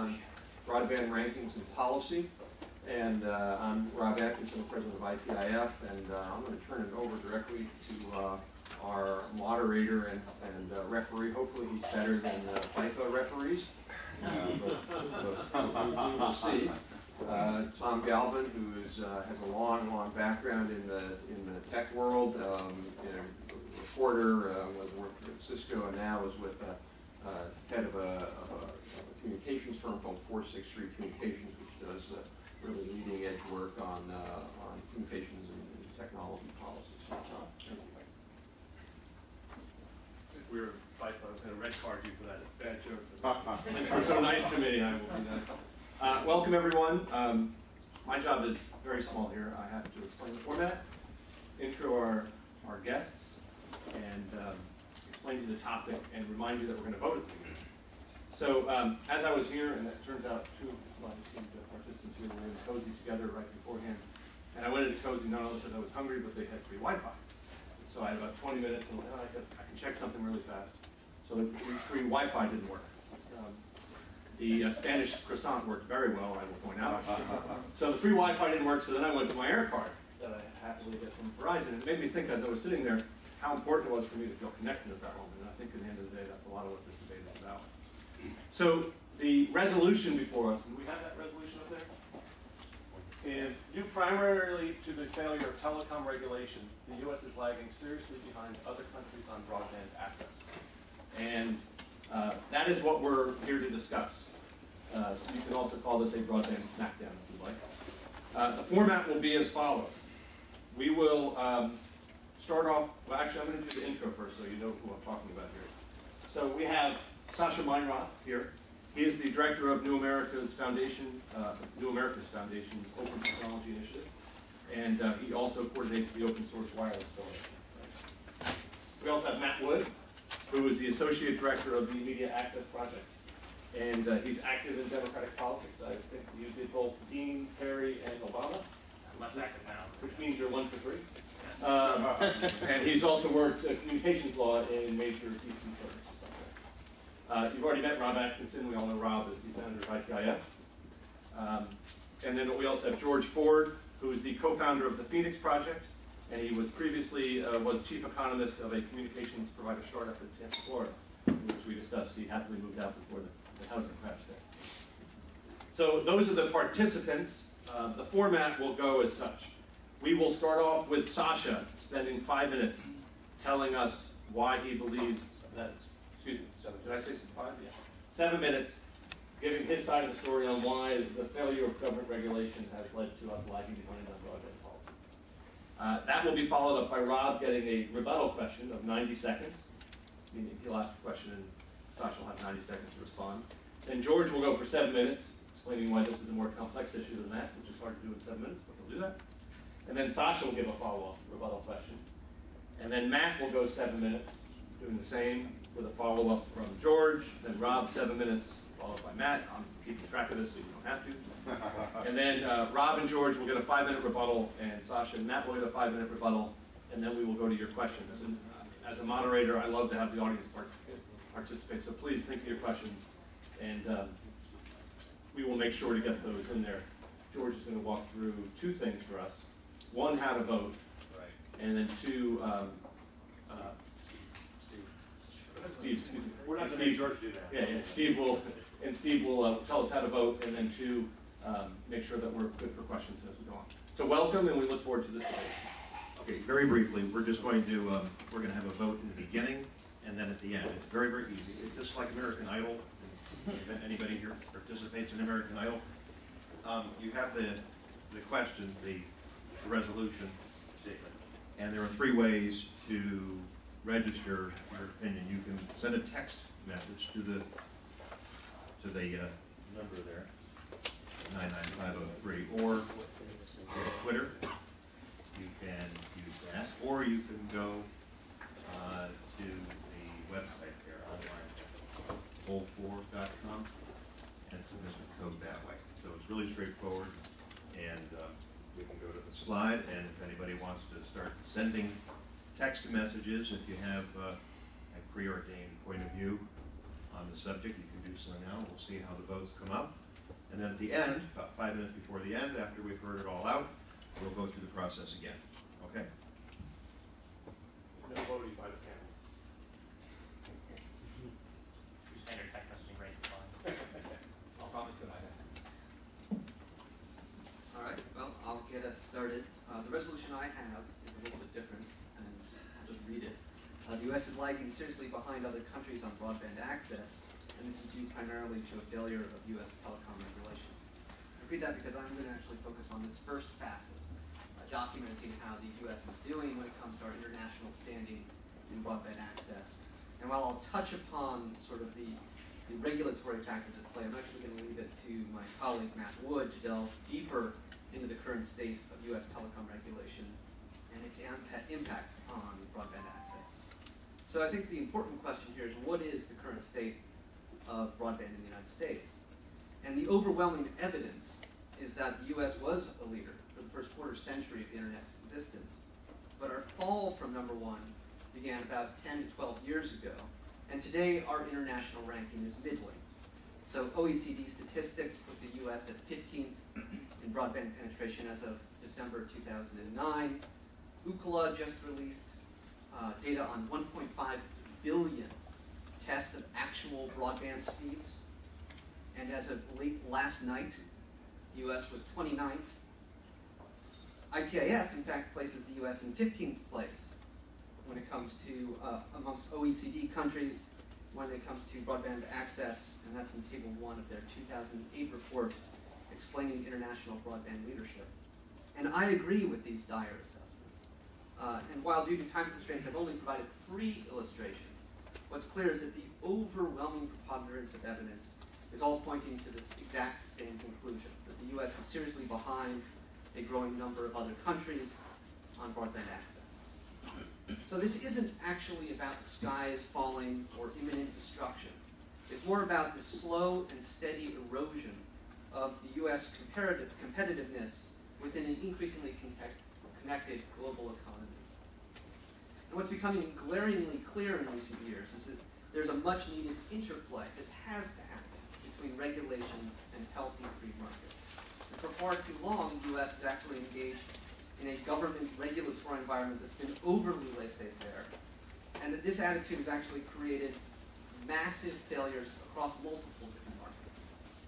on broadband rankings and policy. And I'm Rob Atkinson, president of ITIF, and I'm going to turn it over directly to our moderator and referee. Hopefully he's better than FIFA referees, but we'll see. Tom Galvin, who is, has a long background in the tech world, reporter, was working with Cisco, and now is with head of a communications firm called 463 Communications, which does really leading edge work on communications and technology policies. So, thank you. If we were fighting, I was going to red card you for that bad joke. You're so nice to me, I will be nice. Welcome, everyone. My job is very small here. I have to explain the format, intro our guests, and explain to you the topic, and remind you that we're going to vote at the meeting. So, as I was here, and it turns out two of my esteemed participants here were in Cozy together right beforehand, and I went into Cozy not only because I was hungry, but they had free Wi-Fi. So I had about 20 minutes, and I can check something really fast. So the free Wi-Fi didn't work. The Spanish croissant worked very well, I will point out. So the free Wi-Fi didn't work, so then I went to my air card that I happily get from Verizon. It made me think, as I was sitting there, how important it was for me to feel connected at that moment. And I think at the end of the day, that's a lot of what this debate is about. So the resolution before us, and we have that resolution up there, is due primarily to the failure of telecom regulation, the U.S. is lagging seriously behind other countries on broadband access. And that is what we're here to discuss. You can also call this a broadband smackdown if you'd like. The format will be as follows. We will start off, well actually I'm going to do the intro first so you know who I'm talking about here. So we have Sasha Meinroth here. He is the director of New America's Foundation Open Technology Initiative, and he also coordinates the open source wireless coalition. We also have Matt Wood, who is the associate director of the Media Access Project, and he's active in democratic politics. I think you did both Dean, Perry, and Obama. I'm less active now. Which means you're 1 for 3. And he's also worked communications law in major DC firms. You've already met Rob Atkinson. We all know Rob as the founder of ITIF. And then we also have George Ford, who is the co-founder of the Phoenix Project, and he was previously was chief economist of a communications provider startup in Tampa, Florida, which we discussed. He happily moved out before the housing crash there. So those are the participants. The format will go as such. We will start off with Sasha spending 5 minutes telling us why he believes that, excuse me, 7, did I say 5? Yeah. 7 minutes, giving his side of the story on why the failure of government regulation has led to us lagging behind on broadband policy. That will be followed up by Rob getting a rebuttal question of 90 seconds. Meaning he'll ask a question and Sasha will have 90 seconds to respond. Then George will go for 7 minutes, explaining why this is a more complex issue than that, which is hard to do in 7 minutes, but he'll do that. And then Sasha will give a follow-up rebuttal question. And then Matt will go 7 minutes, doing the same with a follow-up from George. Then Rob, 7 minutes, followed by Matt. I'm keeping track of this so you don't have to. And then Rob and George will get a 5-minute rebuttal, and Sasha and Matt will get a 5-minute rebuttal, and then we will go to your questions. And as a moderator, I love to have the audience participate, so please think of your questions, and we will make sure to get those in there. George is going to walk through 2 things for us. 1, how to vote, Right. and then 2, Steve, excuse me. We're not going to make George do that. Yeah, Steve will tell us how to vote, and then 2, make sure that we're good for questions as we go on. So welcome, and we look forward to this debate. Okay, very briefly, we're just going to have a vote in the beginning and then at the end. It's very, very easy. It's just like American Idol. If anybody here participates in American Idol, you have the question, the resolution statement, and there are 3 ways to register your opinion. You can send a text message to the number there, 99503, or Twitter. You can use that, or you can go to the website there online, bold4.com, and submit the code that way. So it's really straightforward, and we can go to the slide, and if anybody wants to start sending text messages, if you have a preordained point of view on the subject, you can do so now. We'll see how the votes come up. And then at the end, about 5 minutes before the end, after we've heard it all out, we'll go through the process again. Okay? No voting by the cameras. Your standard text messaging rate is fine. I'll probably say that. All right, well, I'll get us started. The resolution I have is a little bit different, and I'll just read it. The U.S. is lagging seriously behind other countries on broadband access, and this is due primarily to a failure of U.S. telecom regulation. I read that because I'm going to actually focus on this first facet, documenting how the U.S. is doing when it comes to our international standing in broadband access. And while I'll touch upon sort of the regulatory factors at play, I'm actually going to leave it to my colleague Matt Wood to delve deeper into the current state of U.S. telecom regulation and its impact on broadband access. So I think the important question here is, what is the current state of broadband in the United States? And the overwhelming evidence is that the U.S. was a leader for the first quarter century of the Internet's existence. But our fall from number one began about 10 to 12 years ago, and today our international ranking is middling. So OECD statistics put the U.S. at 15th in broadband penetration as of December 2009. Ookla just released data on 1.5 billion tests of actual broadband speeds. And as of last night, the U.S. was 29th. ITIF, in fact, places the U.S. in 15th place when it comes to, amongst OECD countries, when it comes to broadband access, and that's in Table 1 of their 2008 report explaining international broadband leadership. And I agree with these dire assessments. And while due to time constraints, I've only provided 3 illustrations, what's clear is that the overwhelming preponderance of evidence is all pointing to this exact same conclusion, that the U.S. is seriously behind a growing number of other countries on broadband access. So this isn't actually about the sky is falling or imminent destruction. It's more about the slow and steady erosion of the U.S. competitiveness within an increasingly connected global economy. And what's becoming glaringly clear in recent years is that there's a much-needed interplay that has to happen between regulations and healthy free markets. And for far too long, the U.S. has actually engaged in a government regulatory environment that's been overly laissez-faire, and that this attitude has actually created massive failures across multiple different markets.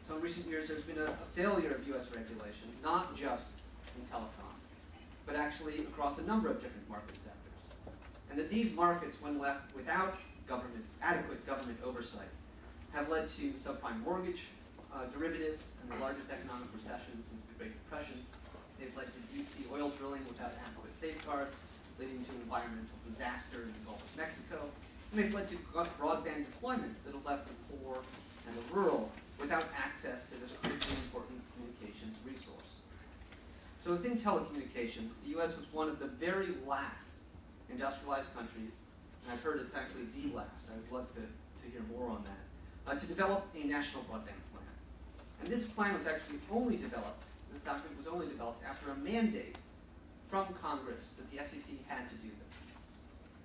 So in recent years, there's been a failure of U.S. regulation, not just in telecom, but actually across a number of different market sectors. And that these markets, when left without adequate government oversight, have led to subprime mortgage derivatives and the largest economic recession since the Great Depression. They've led to deep-sea oil drilling without adequate safeguards, leading to environmental disaster in the Gulf of Mexico. And they've led to broadband deployments that have left the poor and the rural without access to this critically important communications resource. So within telecommunications, the U.S. was one of the very last industrialized countries, and I've heard it's actually the last. I would love to hear more on that, to develop a national broadband plan. And this plan was actually only developed, this document was only developed after a mandate from Congress that the FCC had to do this.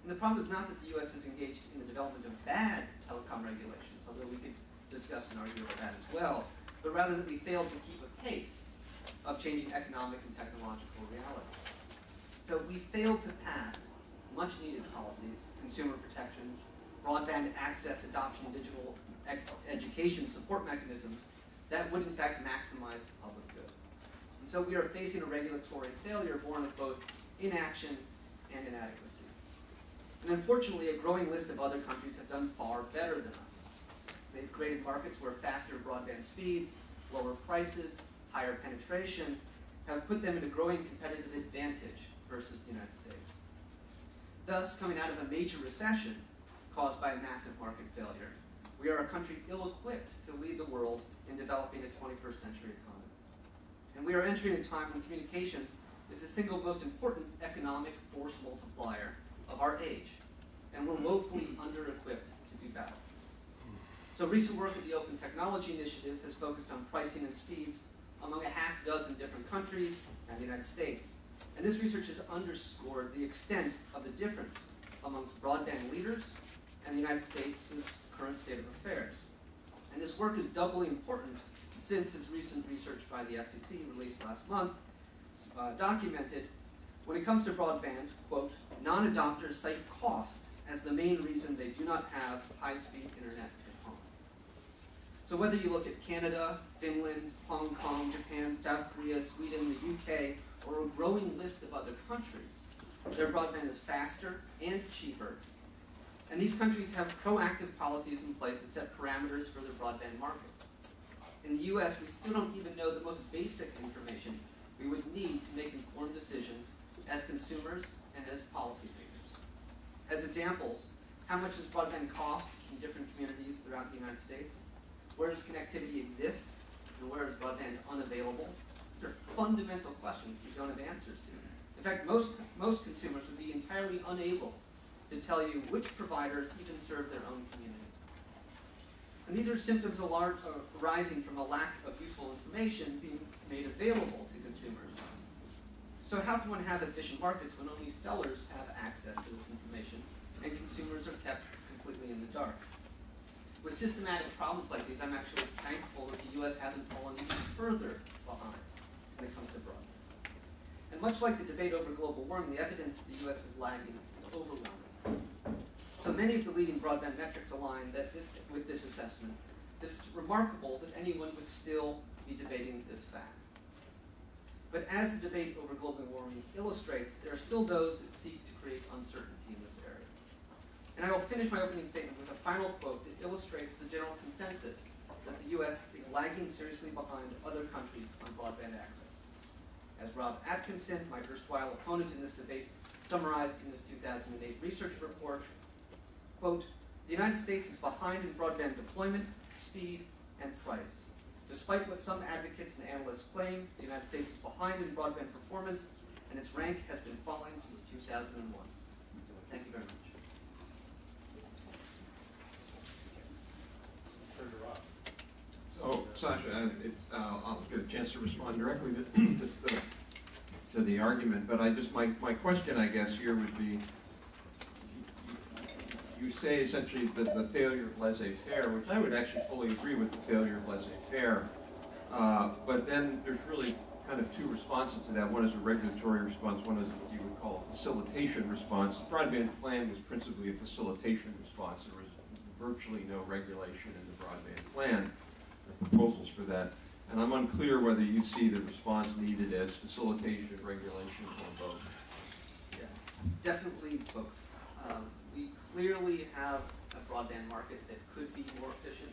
And the problem is not that the U.S. has engaged in the development of bad telecom regulations, although we could discuss and argue about that as well, but rather that we failed to keep a pace of changing economic and technological realities. So we failed to pass much-needed policies, consumer protections, broadband access, adoption, digital education support mechanisms that would in fact maximize the public good. And so we are facing a regulatory failure born of both inaction and inadequacy. And unfortunately, a growing list of other countries have done far better than us. They've created markets where faster broadband speeds, lower prices, higher penetration have put them at a growing competitive advantage versus the United States. Thus, coming out of a major recession caused by a massive market failure, we are a country ill-equipped to lead the world in developing a 21st century economy. And we are entering a time when communications is the single most important economic force multiplier of our age, and we're woefully under-equipped to do battle. So recent work at the Open Technology Initiative has focused on pricing and speeds among a half dozen different countries and the United States. And this research has underscored the extent of the difference amongst broadband leaders and the United States' current state of affairs. And this work is doubly important since, as recent research by the FCC released last month documented, when it comes to broadband, quote, non-adopters cite cost as the main reason they do not have high-speed internet at home. So whether you look at Canada, Finland, Hong Kong, Japan, South Korea, Sweden, the UK, or a growing list of other countries, their broadband is faster and cheaper. And these countries have proactive policies in place that set parameters for their broadband markets. In the US, we still don't even know the most basic information we would need to make informed decisions as consumers and as policymakers. As examples, how much does broadband cost in different communities throughout the United States? Where does connectivity exist? And where is broadband unavailable? These are fundamental questions we don't have answers to. In fact, most consumers would be entirely unable to tell you which providers even serve their own community. And these are symptoms arising from a lack of useful information being made available to consumers. So how can one have efficient markets when only sellers have access to this information and consumers are kept completely in the dark? With systematic problems like these, I'm actually thankful that the US hasn't fallen even further behind when it comes to broadband. And much like the debate over global warming, the evidence that the US is lagging is overwhelming. So many of the leading broadband metrics align with this assessment that it's remarkable that anyone would still be debating this fact. But as the debate over global warming illustrates, there are still those that seek to create uncertainty in this area. And I will finish my opening statement with a final quote that illustrates the general consensus that the US is lagging seriously behind other countries on broadband access. As Rob Atkinson, my erstwhile opponent in this debate, summarized in his 2008 research report, quote, the United States is behind in broadband deployment, speed, and price. Despite what some advocates and analysts claim, the United States is behind in broadband performance, and its rank has been falling since 2001. Thank you very much. So, Sasha, I'll get a chance to respond directly to the argument, but my question, I guess, here would be, you say essentially that the failure of laissez-faire, which I would actually fully agree with the failure of laissez-faire, but then there's really kind of two responses to that. One is a regulatory response, one is what you would call a facilitation response. The broadband plan was principally a facilitation response. There was virtually no regulation in the broadband plan, or proposals for that. And I'm unclear whether you see the response needed as facilitation, regulation, or both. Yeah, definitely both. We clearly have a broadband market that could be more efficient.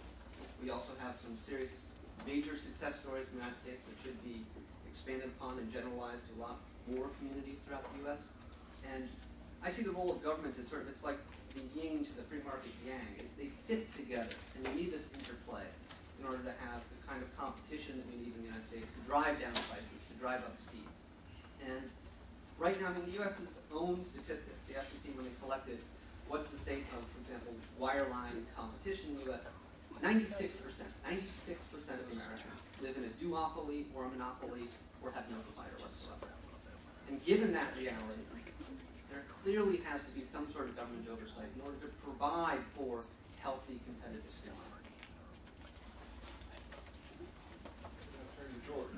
We also have some serious major success stories in the United States that should be expanded upon and generalized to a lot more communities throughout the U.S. And I see the role of government as sort of, it's like the yin to the free market yang. They fit together, and you need this interplay in order to have the kind of competition that we need in the United States to drive down prices, to drive up speeds. And right now, in the U.S.'s own statistics, the FCC, when they collected what's the state of, for example, wireline competition in the U.S., 96% of Americans live in a duopoly or a monopoly or have no provider whatsoever. And given that reality, there clearly has to be some sort of government oversight in order to provide for healthy competitive skills. Turn to George.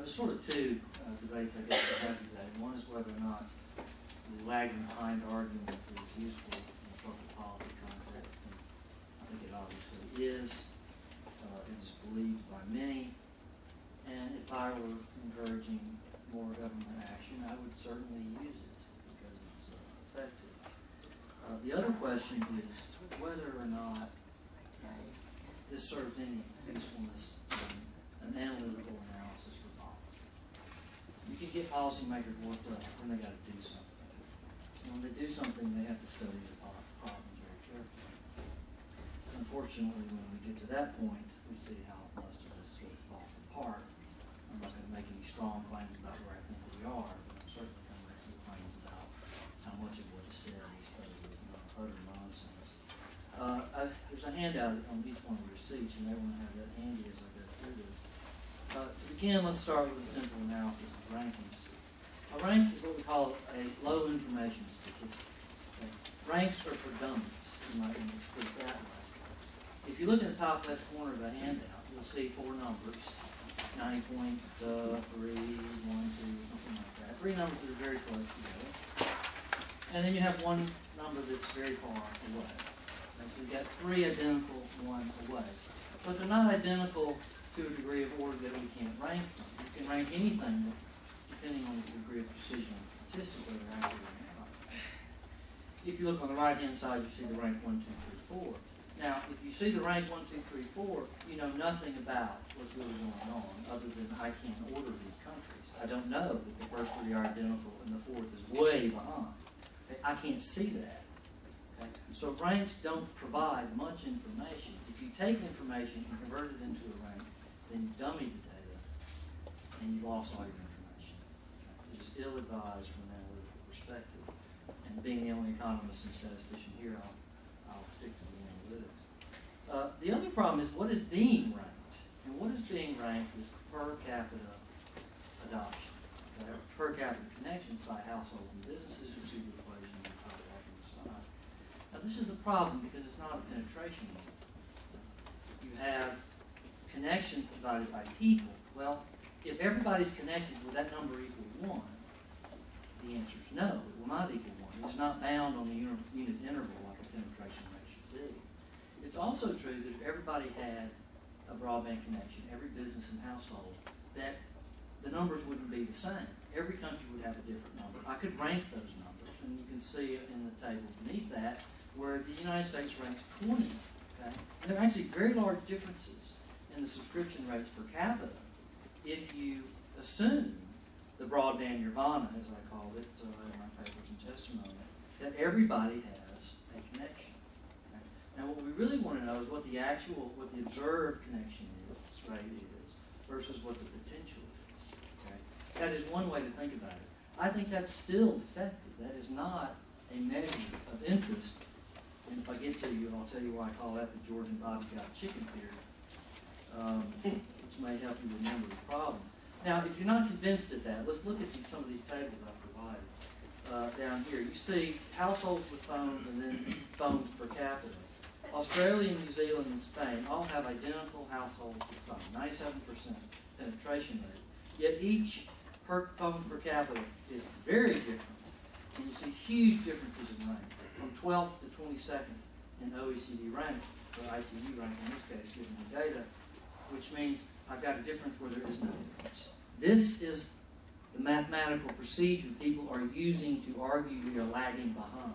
There's sort of two debates I guess we have today. One is whether or not the lagging behind argument is useful in a public policy context, and I think it obviously is. It is believed by many, and if I were encouraging more government action, I would certainly use it because it's effective. The other question is whether or not this sort of thing of usefulness an analytical analysis for policy. You can get policymakers worked up when they got to do something. And when they do something, they have to study the problem very carefully. Unfortunately, when we get to that point, we see how most of this sort of falls apart. I'm not going to make any strong claims about where I think we are, but I'm certainly going to make some claims about how much of what is said is utter nonsense. There's a handout on each one of your seats. You may want to have that handy as I go through this. To begin, let's start with a simple analysis of rankings. A rank is what we call a low information statistic. Okay? Ranks are for dummies, you might put it that way. If you look at the top left corner of the handout, you'll see 4 numbers, 90.3, 1, 2, something like that. 3 numbers that are very close together. And then you have one number that's very far away. And so you've got 3 identical ones away. But they're not identical to a degree of order that we can't rank them. You can rank anything depending on the degree of precision and statistics whether they're accurate or not. If you look on the right-hand side, you see the rank 1, 2, 3, 4. Now, if you see the rank 1, 2, 3, 4, you know nothing about what's really going on other than I can't order these countries. I don't know that the first 3 are identical and the 4th is way behind. Okay? I can't see that. Okay? So ranks don't provide much information. If you take information and convert it into a rank, then you dummy the data and you've lost all your information. Okay? It is ill-advised from an analytical perspective. And being the only economist and statistician here, I'll stick to the analytics. The other problem is what is being ranked. And what is being ranked is per capita adoption. Okay? Per capita connections by households and businesses. You see the equation on the top right-hand side. Now this is a problem because it's not a penetration model. You have connections divided by people. Well, if everybody's connected, will that number equal 1? The answer is no. It will not equal 1. It's not bound on the unit interval like a penetration rate should be. It's also true that if everybody had a broadband connection, every business and household, that the numbers wouldn't be the same. Every country would have a different number. I could rank those numbers, and you can see in the table beneath that where the United States ranks 20. Okay? And there are actually very large differences in the subscription rates per capita if you assume the broadband nirvana, as I called it in my papers and testimony, that everybody has a connection. Okay? Now, what we really want to know is what the observed connection rate is versus what the potential is. Okay? That is one way to think about it. I think that's still defective. That is not a measure of interest. And if I get to you, I'll tell you why I call that the George and Bobby got chicken theory, which may help you remember the problem. Now, if you're not convinced of that, let's look at some of these tables I've provided down here. You see households with phones and then phones per capita. Australia, New Zealand, and Spain all have identical households with phones, 97% penetration rate. Yet each phone per capita is very different. And you see huge differences in rank, from 12th to 22nd in OECD rank, or ITU rank in this case, given the data, which means I've got a difference where there is no difference. This is the mathematical procedure people are using to argue we are lagging behind.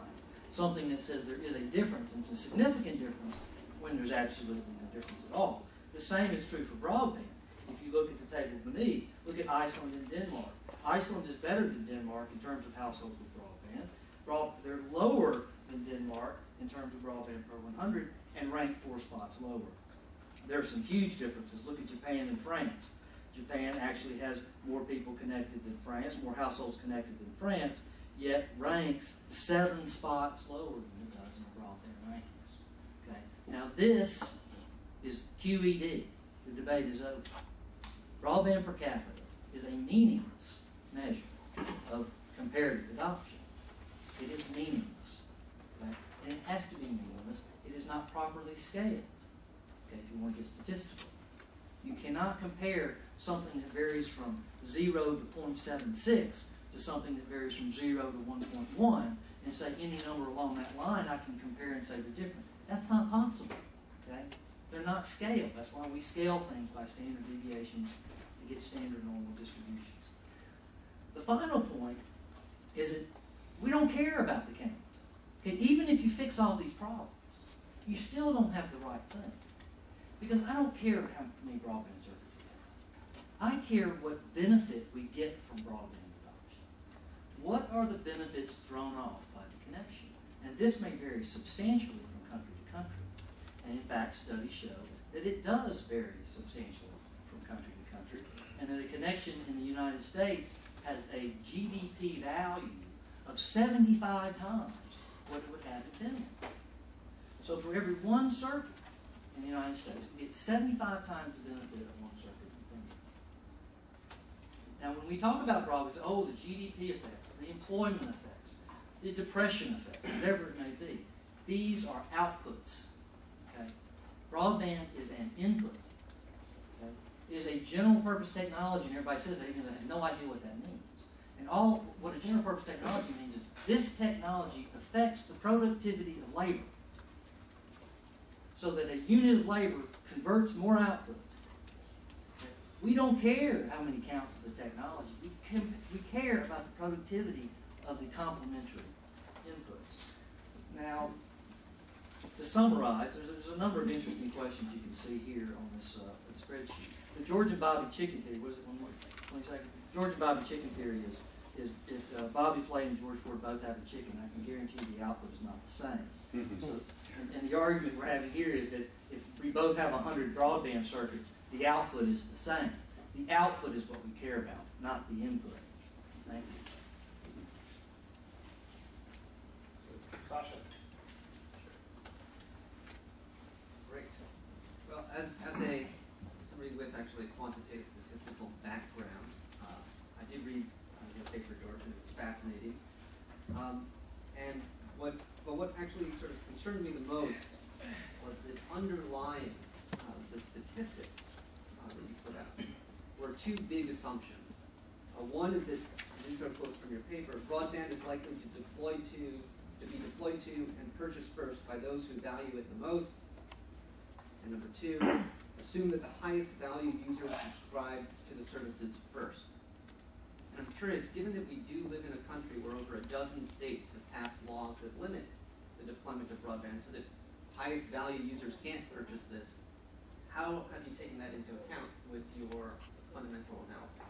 Something that says there is a difference, and it's a significant difference when there's absolutely no difference at all. The same is true for broadband. If you look at the table beneath, look at Iceland and Denmark. Iceland is better than Denmark in terms of households with broadband. They're lower than Denmark in terms of broadband per 100 and rank 4 spots lower. There are some huge differences. Look at Japan and France. Japan actually has more people connected than France, more households connected than France, yet ranks 7 spots lower than it does in the broadband rankings. Okay? Now this is QED. The debate is over. Broadband per capita is a meaningless measure of comparative adoption. It is meaningless. Okay? And it has to be meaningless. It is not properly scaled. Okay, if you want to get statistical. You cannot compare something that varies from 0 to 0.76 to something that varies from 0 to 1.1 and say any number along that line I can compare and say they're different. That's not possible. Okay? They're not scaled. That's why we scale things by standard deviations to get standard normal distributions. The final point is that we don't care about the count. Okay? Even if you fix all these problems, you still don't have the right thing. Because I don't care how many broadband circuits we have. I care what benefit we get from broadband adoption. What are the benefits thrown off by the connection? And this may vary substantially from country to country. And in fact, studies show that it does vary substantially from country to country, and that a connection in the United States has a GDP value of 75 times what it would have in Denmark. So for every one circuit in the United States, we get 75 times the benefit of one circuit in Denmark. Now, when we talk about broadband, we say, oh, the GDP effects, the employment effects, the depression effects, whatever it may be. These are outputs. Okay? Broadband is an input. Okay? It is a general purpose technology, and everybody says that, even though they have no idea what that means. And what a general purpose technology means is this technology affects the productivity of labor, so that a unit of labor converts more output. We don't care how many counts of the technology. We care about the productivity of the complementary inputs. Now, to summarize, there's a number of interesting questions you can see here on this spreadsheet. The George and Bobby chicken theory, what is it, 20 seconds? George and Bobby chicken theory is if Bobby Flay and George Ford both have a chicken, I can guarantee you the output is not the same. So, and the argument we're having here is that if we both have 100 broadband circuits, the output is the same. The output is what we care about, not the input. Thank you. Sasha. Great. Well, as somebody with actually a quantitative statistical background, I did read your paper, George, and it was fascinating. And what actually sort of concerned me the most was that underlying the statistics that you put out were two big assumptions. One is that, these are quotes from your paper, broadband is likely to be deployed to and purchased first by those who value it the most. And number two, assume that the highest value users subscribe to the services first. And I'm curious, given that we do live in a country where over a dozen states have passed laws that limit the deployment of broadband so that highest value users can't purchase this, how have you taken that into account with your fundamental analysis?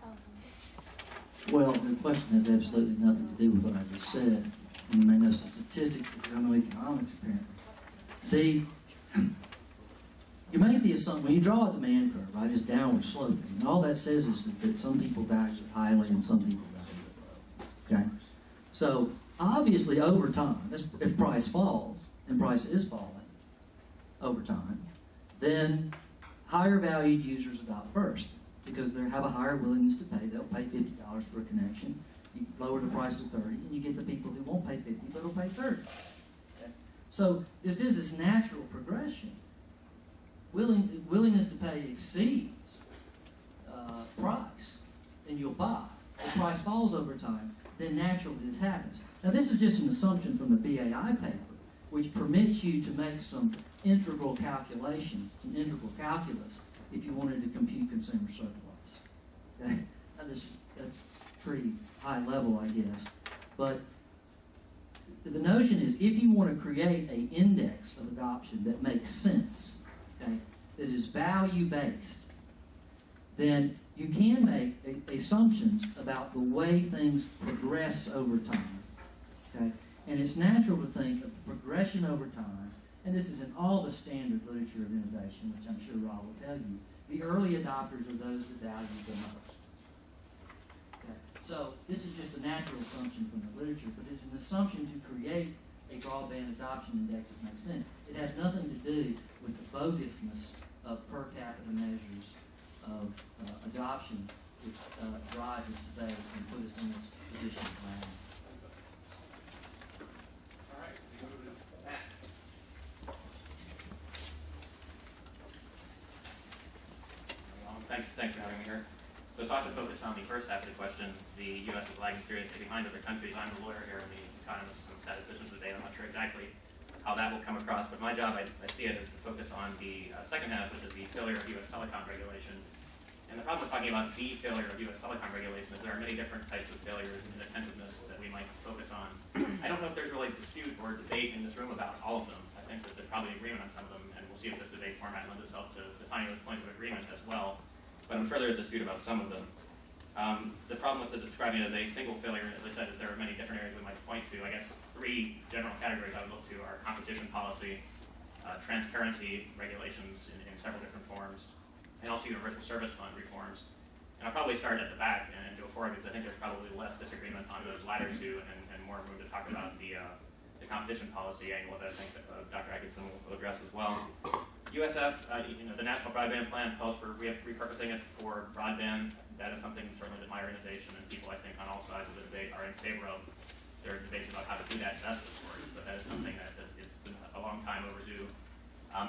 Well, the question has absolutely nothing to do with what I just said. And you may know some statistics, but you don't know economics, apparently. You make the assumption, when you draw a demand curve, right, it's downward sloping. And all that says is that some people value it highly and some people value it low. Okay? So, obviously, over time, if price falls, and price is falling over time, then higher valued users adopt first because they have a higher willingness to pay. They'll pay $50 for a connection. You lower the price to $30, and you get the people who won't pay $50 but will pay $30. Okay? So this is this natural progression. Willingness to pay exceeds price, then you'll buy. If price falls over time, then naturally this happens. Now this is just an assumption from the BAI paper, which permits you to make some integral calculations, some integral calculus, if you wanted to compute consumer surplus. Okay? Now that's pretty high level, I guess. But the notion is if you want to create an index of adoption that makes sense, okay, that is value-based, then you can make assumptions about the way things progress over time. Okay? And it's natural to think of progression over time, and this is in all the standard literature of innovation, which I'm sure Rob will tell you. The early adopters are those that value the most. Okay? So this is just a natural assumption from the literature, but it's an assumption to create a broadband adoption index that makes sense. It has nothing to do with the bogusness of per capita measures of adoption, which drive us today and put us in this position now. All right, we go to Matt. Thanks for having me here. So Sasha focused on the first half of the question. The U.S. is lagging seriously behind other countries. I'm a lawyer here in the economists and statisticians debate. I'm not sure exactly how that will come across, but my job, I see it, is to focus on the second half, which is the failure of U.S. telecom regulation. And the problem with talking about the failure of U.S. telecom regulation is there are many different types of failures and inattentiveness that we might focus on. I don't know if there's really dispute or debate in this room about all of them. I think that there's probably agreement on some of them, and we'll see if this debate format lends itself to defining those points of agreement as well. But I'm sure there's dispute about some of them. The problem with describing it as a single failure, as I said, is there are many different areas we might point to. I guess three general categories I would look to are competition policy, transparency regulations in several different forms, and also universal service fund reforms. And I'll probably start at the back and go forward because I think there's probably less disagreement on those latter two and more room to talk about the competition policy angle that I think that Dr. Atkinson will address as well. USF, the National Broadband Plan calls for repurposing it for broadband. that is something certainly that my organization and people I think on all sides of the debate are in favor of. There are debates about how to do that best, of course, but that is something that it's been a long time overdue.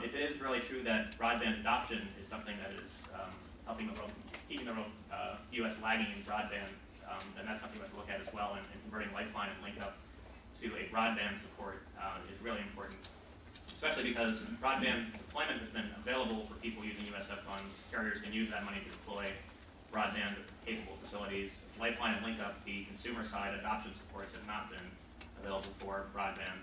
If it is really true that broadband adoption is something that is helping the world, keeping the world, U.S. lagging in broadband, then that's something we have to look at as well, and converting Lifeline and Link Up to a broadband support is really important, especially because broadband deployment has been available for people using USF funds. Carriers can use that money to deploy broadband-capable facilities. Lifeline and Link Up, the consumer side adoption supports, have not been available for broadband.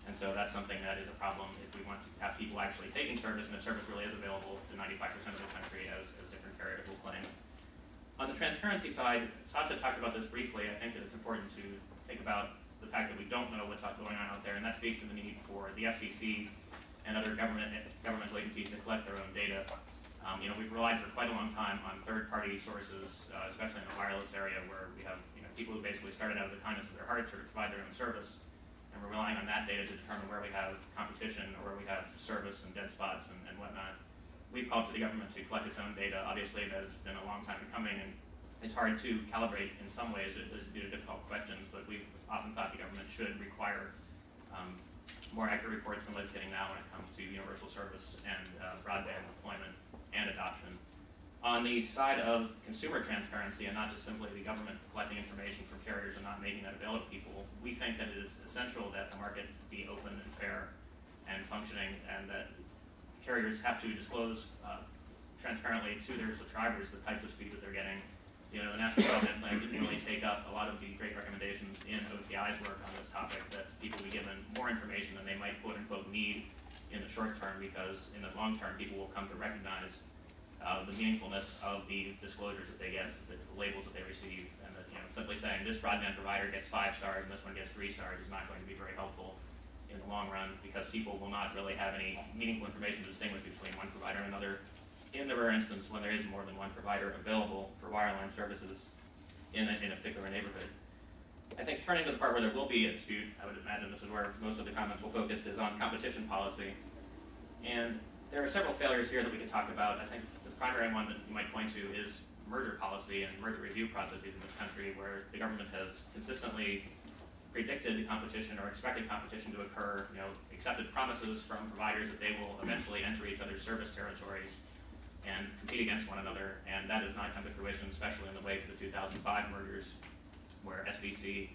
And so that's something that is a problem if we want to have people actually taking service, and the service really is available to 95% of the country, as different carriers will claim. On the transparency side, Sasha talked about this briefly. I think that it's important to think about the fact that we don't know what's going on out there, and that speaks to the need for the FCC and other governmental agencies to collect their own data. We've relied for quite a long time on third-party sources, especially in the wireless area, where we have people who basically started out of the kindness of their heart to provide their own service. And we're relying on that data to determine where we have competition or where we have service and dead spots and whatnot. We've called for the government to collect its own data. Obviously, that has been a long time coming, and it's hard to calibrate in some ways due to difficult questions, but we've often thought the government should require more accurate reports than what it's getting now when it comes to universal service and broadband deployment and adoption. On the side of consumer transparency, and not just simply the government collecting information from carriers and not making that available to people, we think that it is essential that the market be open and fair and functioning, and that carriers have to disclose transparently to their subscribers the types of speeds that they're getting. The National Broadband Plan didn't really take up a lot of the great recommendations in OTI's work on this topic, that people be given more information than they might quote-unquote need in the short term, because in the long term people will come to recognize the meaningfulness of the disclosures that they get, the labels that they receive, and that simply saying this broadband provider gets 5 stars and this one gets 3 stars is not going to be very helpful in the long run, because people will not really have any meaningful information to distinguish between one provider and another in the rare instance when there is more than one provider available for wireline services in a particular neighborhood. I think turning to the part where there will be a dispute, I would imagine this is where most of the comments will focus, is on competition policy. And there are several failures here that we could talk about. I think the primary one that you might point to is merger policy and merger review processes in this country, where the government has consistently predicted competition or expected competition to occur, accepted promises from providers that they will eventually enter each other's service territories and compete against one another, and that has not come to fruition, especially in the wake of the 2005 mergers, where SBC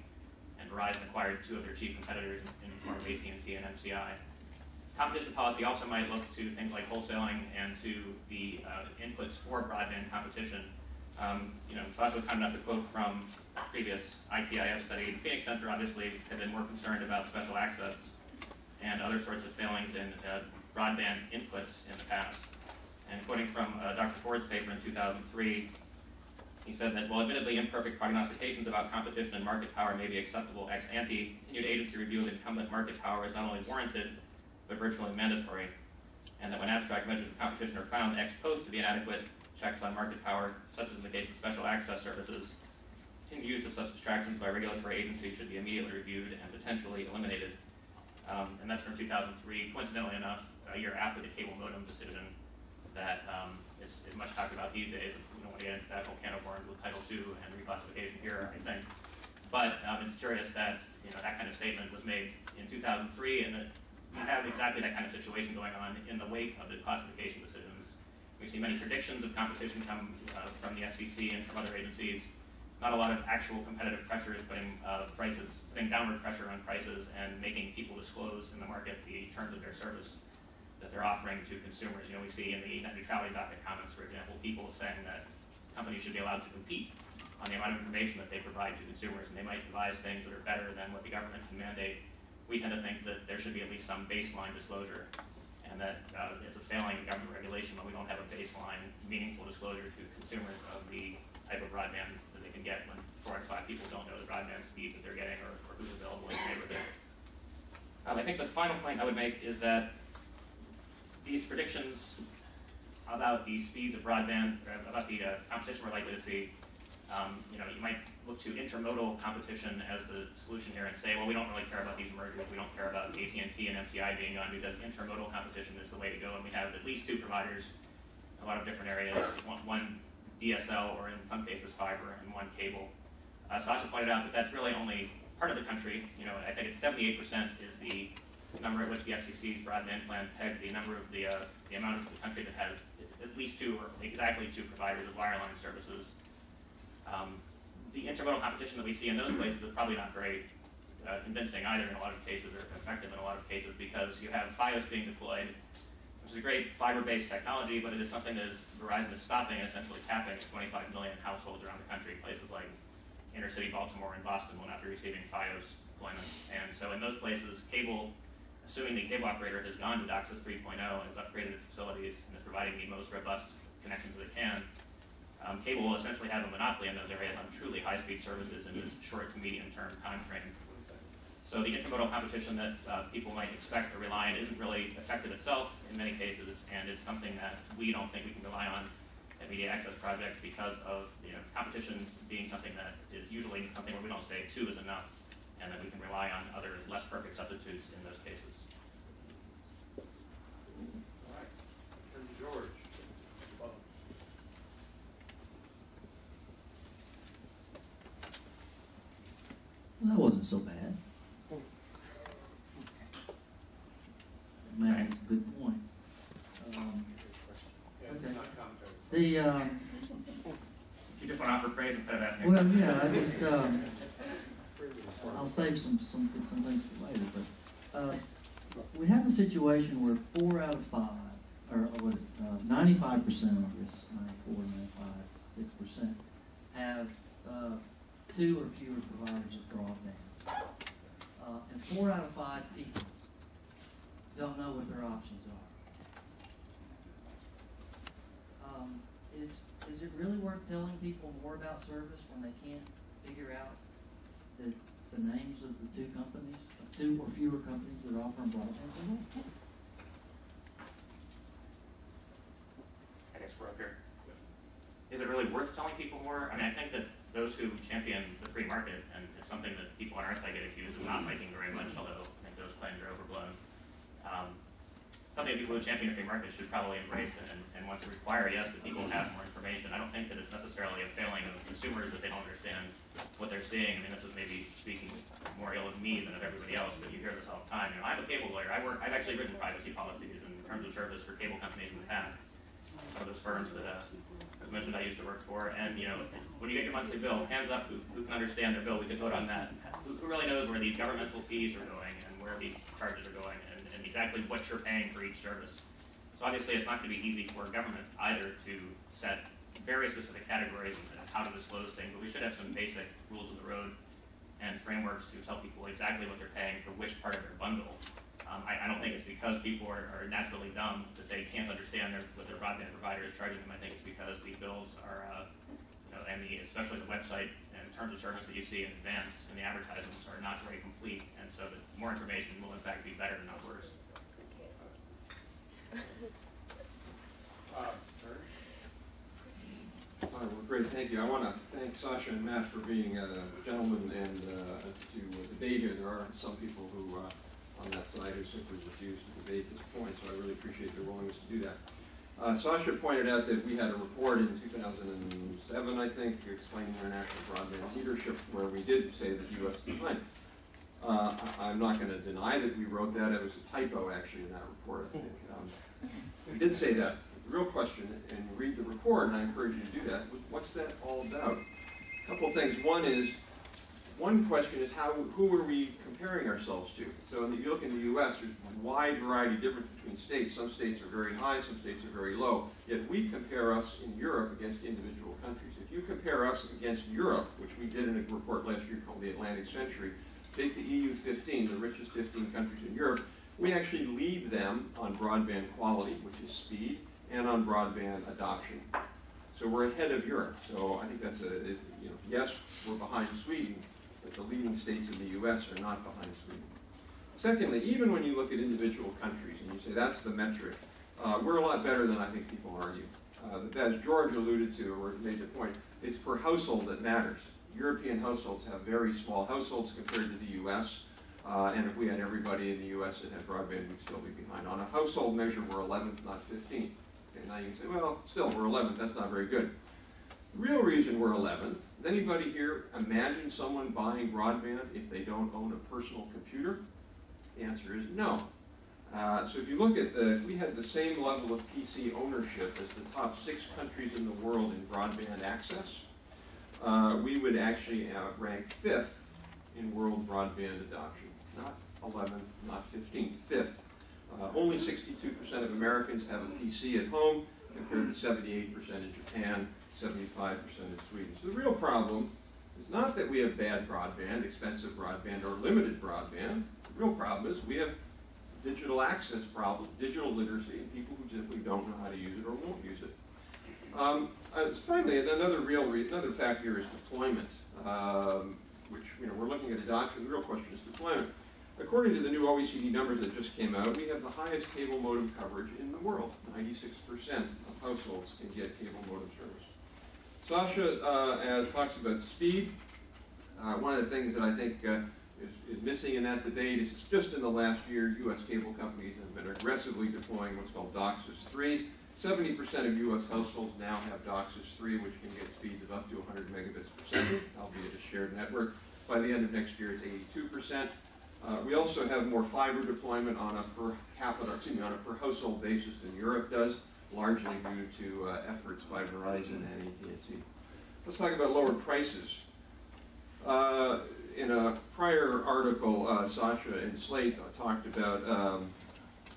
and Verizon acquired 2 of their chief competitors in the form of AT&T and MCI. Competition policy also might look to things like wholesaling and to the inputs for broadband competition. Sasha was kind enough to quote from a previous ITIF study. The Phoenix Center obviously had been more concerned about special access and other sorts of failings in broadband inputs in the past. And quoting from Dr. Ford's paper in 2003, he said that, while admittedly imperfect prognostications about competition and market power may be acceptable ex ante, continued agency review of incumbent market power is not only warranted, but virtually mandatory, and that when abstract measures of competition are found ex post to be inadequate, checks on market power, such as in the case of special access services, continued use of such abstractions by regulatory agencies should be immediately reviewed and potentially eliminated. And that's from 2003, coincidentally enough, a year after the cable modem decision that is much talked about these days. We don't want to get into that whole can of worms with Title II and reclassification here, I think. But it's curious that that kind of statement was made in 2003, and that we have exactly that kind of situation going on in the wake of the classification decisions. We see many predictions of competition come from the FCC and from other agencies. Not a lot of actual competitive pressures putting downward pressure on prices and making people disclose in the market the terms of their service that they're offering to consumers. We see in the net neutrality docket comments, for example, people saying that companies should be allowed to compete on the amount of information that they provide to consumers, and they might devise things that are better than what the government can mandate. We tend to think that there should be at least some baseline disclosure, and that it's a failing of government regulation when we don't have a baseline, meaningful disclosure to consumers of the type of broadband that they can get when 4 out of 5 people don't know the broadband speeds that they're getting or who's available in the neighborhood. I think the final point I would make is that these predictions about the speeds of broadband, about the competition we're likely to see, you might look to intermodal competition as the solution here and say, well, we don't really care about these mergers, we don't care about AT&T and MCI being gone, because intermodal competition is the way to go, and we have at least 2 providers in a lot of different areas, one DSL or in some cases fiber and one cable. Sasha pointed out that that's really only part of the country. You know, I think it's 78% is the number at which the FCC's broadband plan pegged the number of the amount of the country that has at least two or exactly two providers of wireline services. The intermodal competition that we see in those places is probably not very convincing either in a lot of cases, or effective in a lot of cases, because you have Fios being deployed, which is a great fiber-based technology, but it is something that Verizon is stopping and essentially capping at 25 million households around the country. Places like inner city Baltimore and Boston will not be receiving Fios deployments. And so in those places, cable, assuming the cable operator has gone to DOCSIS 3.0 and has upgraded its facilities and is providing the most robust connections that it can, cable will essentially have a monopoly in those areas on truly high-speed services in this short to medium-term time frame. So the intermodal competition that people might expect or rely on isn't really effective itself in many cases, and it's something that we don't think we can rely on at Media Access Project because of competition being something that is usually something where we don't say two is enough, and that we can rely on other less perfect substitutes in those cases. All right. Turn to George. Well, that wasn't so bad. Man, that's a good point. Okay. If you just want to offer praise instead of asking. Well, yeah, I just I'll save some things for later. But we have a situation where 4 out of 5, or 95%, I guess 94, 95, 6%, have 2 or fewer providers of broadband, and 4 out of 5 people don't know what their options are. Is it really worth telling people more about service when they can't figure out the names of the 2 companies, 2 or fewer companies that offer broadband service? I guess we're up here. Is it really worth telling people more? I mean, I think that those who champion the free market, and it's something that people on our side get accused of not liking very much, although I think those claims are overblown. Something that people who champion a free market should probably embrace and want to require, yes, that people have more information. I don't think that it's necessarily a failing of consumers that they don't understand what they're seeing. I mean, this is maybe speaking more ill of me than of everybody else, but you hear this all the time. I'm a cable lawyer. I've actually written privacy policies in terms of service for cable companies in the past. Some of those firms that I mentioned I used to work for, and when you get your monthly bill, hands up who can understand their bill. We could vote on that. Who really knows where these governmental fees are going and where these charges are going, and exactly what you're paying for each service. So obviously it's not going to be easy for government either to set very specific categories of how to disclose things, but we should have some basic rules of the road and frameworks to tell people exactly what they're paying for which part of their bundle. I don't think it's because people are naturally dumb that they can't understand what their broadband provider is charging them. I think it's because the bills are, and especially the website and terms of service that you see in advance and the advertisements are not very complete, and so that more information will in fact be better, not worse. Well, great, thank you. I want to thank Sasha and Matt for being gentlemen and to debate here. There are some people who on that side who simply refuse to debate this point, so I really appreciate their willingness to do that. Sasha pointed out that we had a report in 2007, I think, explaining international broadband leadership, where we did say that the U.S. is behind. I'm not going to deny that we wrote that. It was a typo, actually, in that report, I think. We did say that. The real question, and you read the report, and I encourage you to do that, was what's that all about? A couple of things. One question is who are we comparing ourselves to? So if you look in the U.S., there's a wide variety of difference between states. Some states are very high, some states are very low. Yet we compare us in Europe against individual countries. If you compare us against Europe, which we did in a report last year called the Atlantic Century, take the EU 15, the richest 15 countries in Europe, we actually lead them on broadband quality, which is speed, and on broadband adoption. So we're ahead of Europe. So I think that's yes, we're behind Sweden, but the leading states in the U.S. are not behind Sweden. Secondly, even when you look at individual countries and you say that's the metric, we're a lot better than I think people argue. As George alluded to, or made the point, it's per household that matters. European households have very small households compared to the U.S., and if we had everybody in the U.S. that had broadband, we'd still be behind. On a household measure, we're 11th, not 15th. Okay, now you can say, well, still, we're 11th. That's not very good. The real reason we're 11th, does anybody here imagine someone buying broadband if they don't own a personal computer? The answer is no. So if you look at if we had the same level of PC ownership as the top 6 countries in the world in broadband access, we would actually rank 5th in world broadband adoption. Not 11th, not 15th, 5th. Only 62% of Americans have a PC at home, compared to 78% in Japan, 75% in Sweden. So the real problem is not that we have bad broadband, expensive broadband, or limited broadband. The real problem is we have digital access problem, digital literacy, and people who simply don't know how to use it or won't use it. Finally, another factor here is deployment, which we're looking at adoption. The real question is deployment. According to the new OECD numbers that just came out, we have the highest cable modem coverage in the world. 96% of households can get cable modem service. Sasha talks about speed. One of the things that I think is missing in that debate is just in the last year, U.S. cable companies have been aggressively deploying what's called DOCSIS 3. 70% of U.S. households now have DOCSIS 3, which can get speeds of up to 100 megabits per second, albeit a shared network. By the end of next year, it's 82%. We also have more fiber deployment on a per household basis than Europe does, largely due to efforts by Verizon and AT&T. Let's talk about lower prices. In a prior article, Sasha in Slate talked about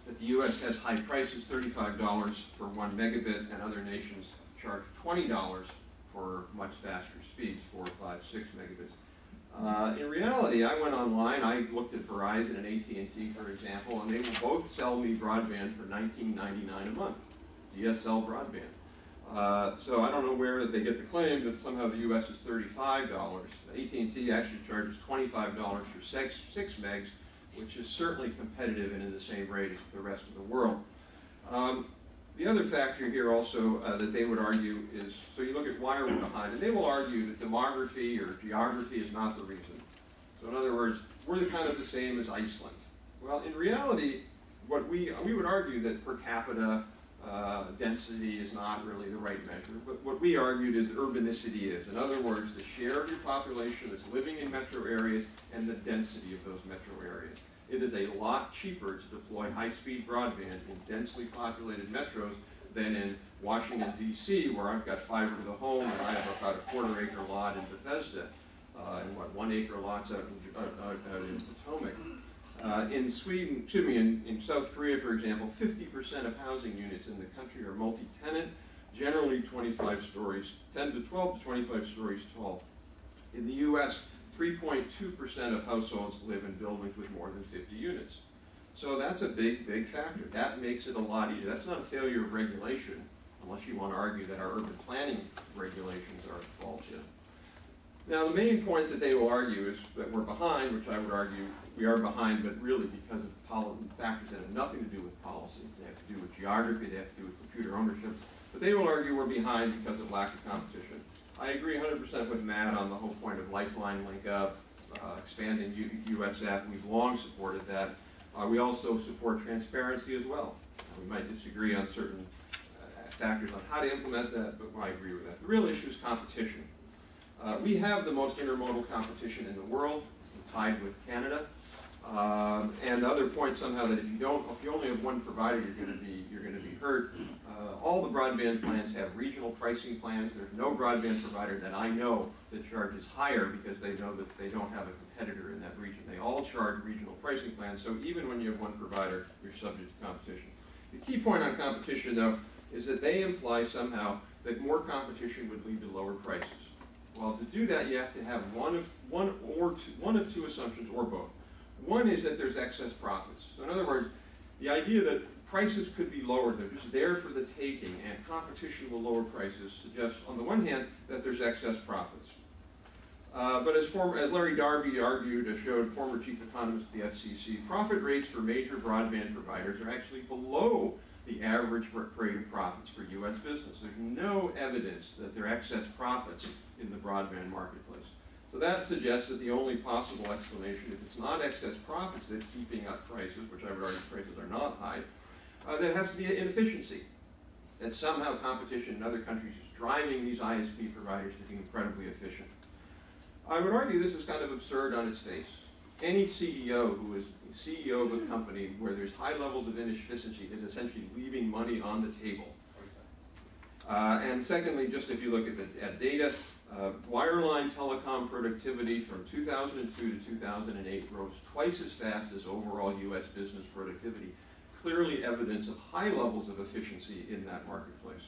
that the U.S. has high prices, $35 for 1 megabit, and other nations charge $20 for much faster speeds, 4, 5, 6 megabits. In reality, I went online, I looked at Verizon and AT&T, for example, and they will both sell me broadband for $19.99 a month, DSL broadband. So I don't know where they get the claim that somehow the U.S. is $35. AT&T actually charges $25 for 6 megs, which is certainly competitive and in the same rate as the rest of the world. The other factor here also that they would argue is, so you look at why are we behind, and they will argue that demography or geography is not the reason. So in other words, we're kind of the same as Iceland. Well, in reality, what we would argue that per capita density is not really the right measure, but what we argued is urbanicity is. In other words, the share of your population that's living in metro areas and the density of those metro areas. It is a lot cheaper to deploy high-speed broadband in densely populated metros than in Washington, D.C., where I've got fiber to the home and I have about a quarter-acre lot in Bethesda, and 1 acre lots out in Potomac. In Sweden, in South Korea, for example, 50% of housing units in the country are multi-tenant, generally 25 stories, 10 to 12 to 25 stories tall. In the U.S., 3.2% of households live in buildings with more than 50 units. So that's a big, big factor. That makes it a lot easier. That's not a failure of regulation, unless you want to argue that our urban planning regulations are at fault yet. Now, the main point that they will argue is that we're behind, which I would argue we are behind, but really because of factors that have nothing to do with policy. They have to do with geography, they have to do with computer ownership. But they will argue we're behind because of lack of competition. I agree 100% with Matt on the whole point of Lifeline link up, expanding USF. We've long supported that. We also support transparency as well. We might disagree on certain factors on how to implement that, but I agree with that. The real issue is competition. We have the most intermodal competition in the world, tied with Canada. And the other point somehow that if you only have one provider, you're going to be hurt. All the broadband plans have regional pricing plans. There's no broadband provider that I know that charges higher because they know that they don't have a competitor in that region. They all charge regional pricing plans. So even when you have one provider, you're subject to competition. The key point on competition, though, is that they imply somehow that more competition would lead to lower prices. Well, to do that, you have to have one of two assumptions, or both. One is that there's excess profits. So in other words, the idea that prices could be lowered, they're just there for the taking, and competition will lower prices suggests, on the one hand, that there's excess profits. But as Larry Darby argued, showed former chief economist of the FCC, profit rates for major broadband providers are actually below the average rate of profits for U.S. business. There's no evidence that there are excess profits in the broadband marketplace. So that suggests that the only possible explanation, if it's not excess profits that's keeping up prices, which I would argue prices are not high, that has to be inefficiency. that somehow competition in other countries is driving these ISP providers to be incredibly efficient. I would argue this is kind of absurd on its face. Any CEO who is CEO of a company where there's high levels of inefficiency is essentially leaving money on the table. And secondly, just if you look at data, wireline telecom productivity from 2002 to 2008 rose twice as fast as overall U.S. business productivity, clearly evidence of high levels of efficiency in that marketplace.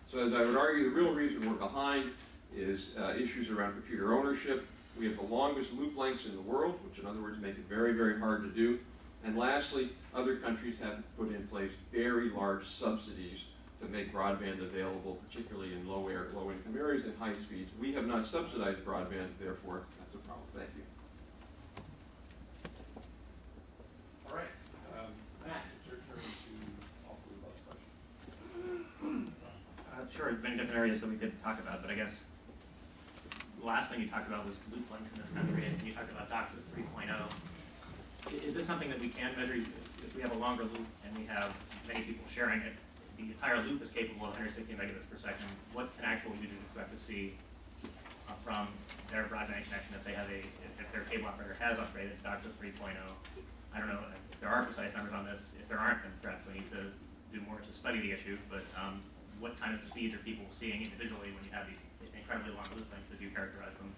So as I would argue, the real reason we're behind is issues around computer ownership. We have the longest loop lengths in the world, which in other words make it very, very hard to do. And lastly, other countries have put in place very large subsidies to make broadband available, particularly in low-income areas and high speeds. We have not subsidized broadband, therefore that's a problem. Thank you. All right, Matt, it's your turn to talk about the question. Sure, many different areas that we could talk about, but I guess the last thing you talked about was loop lengths in this country, and you talked about DOCSIS 3.0. Is this something that we can measure? If we have a longer loop and we have many people sharing it, the entire loop is capable of 160 megabits per second. What can actually we do to expect to see from their broadband connection if their cable operator has upgraded to DOCSIS 3.0? I don't know if there are precise numbers on this. If there aren't, then perhaps we need to do more to study the issue. But what kind of speeds are people seeing individually when you have these incredibly long loop lengths that you characterize them?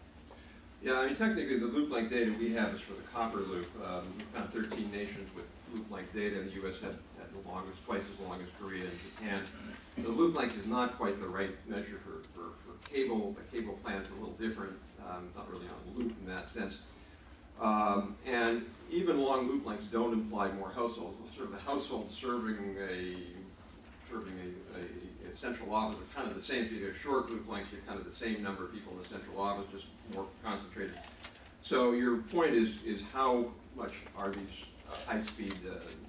Yeah, I mean, technically the loop length data we have is for the copper loop. We found 13 nations with loop length data, and the U.S. had the longest, twice as long as Korea and Japan. The loop length is not quite the right measure for cable. The cable plan is a little different, not really on a loop in that sense. And even long loop lengths don't imply more households. Sort of the household serving a central office are kind of the same. If you have short loop lengths, you're kind of the same number of people in the central office, just more concentrated. So your point is how much are these high-speed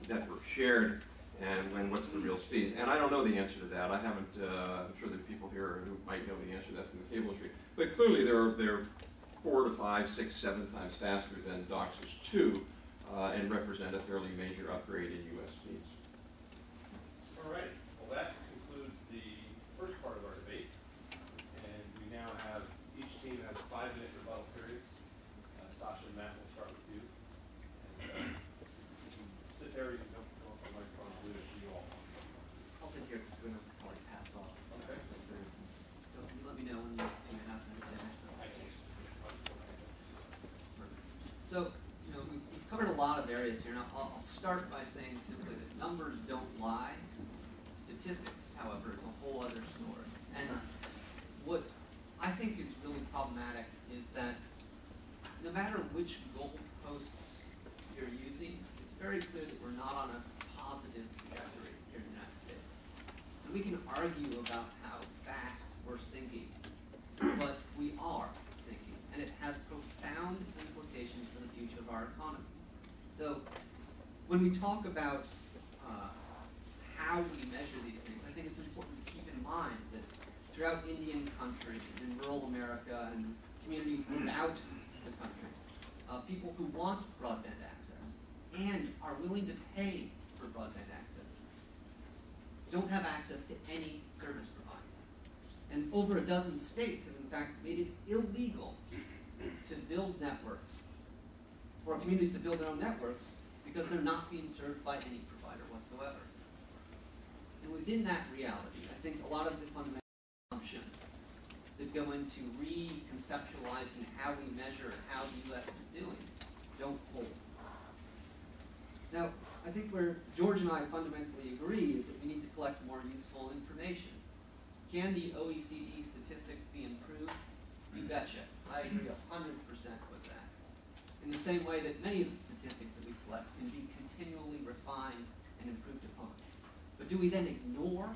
networks shared, and what's the real speed? And I don't know the answer to that. I haven't. I'm sure there's people here who might know the answer to that from the cable industry. But clearly, they're 4 to 5, 6, 7 times faster than DOCSIS 2, and represent a fairly major upgrade in U.S. speeds. All right, well that concludes the first part of our debate. And we now have, each team has 5-minute rebuttal periods. Sasha and Matt, we'll start with you. And you can sit there, you can come up on the microphone and do it if you all want. I'll sit here because we're going to already pass off. Okay. So can you let me know when you're 2.5 minutes in? I can. So, you know, we've covered a lot of areas here. Now, I'll start by saying simply that numbers don't lie. Statistics, however, is a whole other story. And what I think is really problematic is that no matter which goalposts you're using, it's very clear that we're not on a positive trajectory here in the United States. And we can argue about how fast we're sinking, but we are sinking, and it has profound implications for the future of our economy. So when we talk about how we measure these things, I think it's important to keep in mind that throughout Indian country, in rural America, and communities throughout the country, people who want broadband access and are willing to pay for broadband access don't have access to any service provider. And over a dozen states have in fact made it illegal to build networks, for communities to build their own networks, because they're not being served by any provider whatsoever. And within that reality, I think a lot of the fundamental assumptions that go into reconceptualizing how we measure how the U.S. is doing don't hold. Now, I think where George and I fundamentally agree is that we need to collect more useful information. Can the OECD statistics be improved? You betcha. I agree 100% with that. In the same way that many of the statistics that we collect can be continually refined and improved upon. But do we then ignore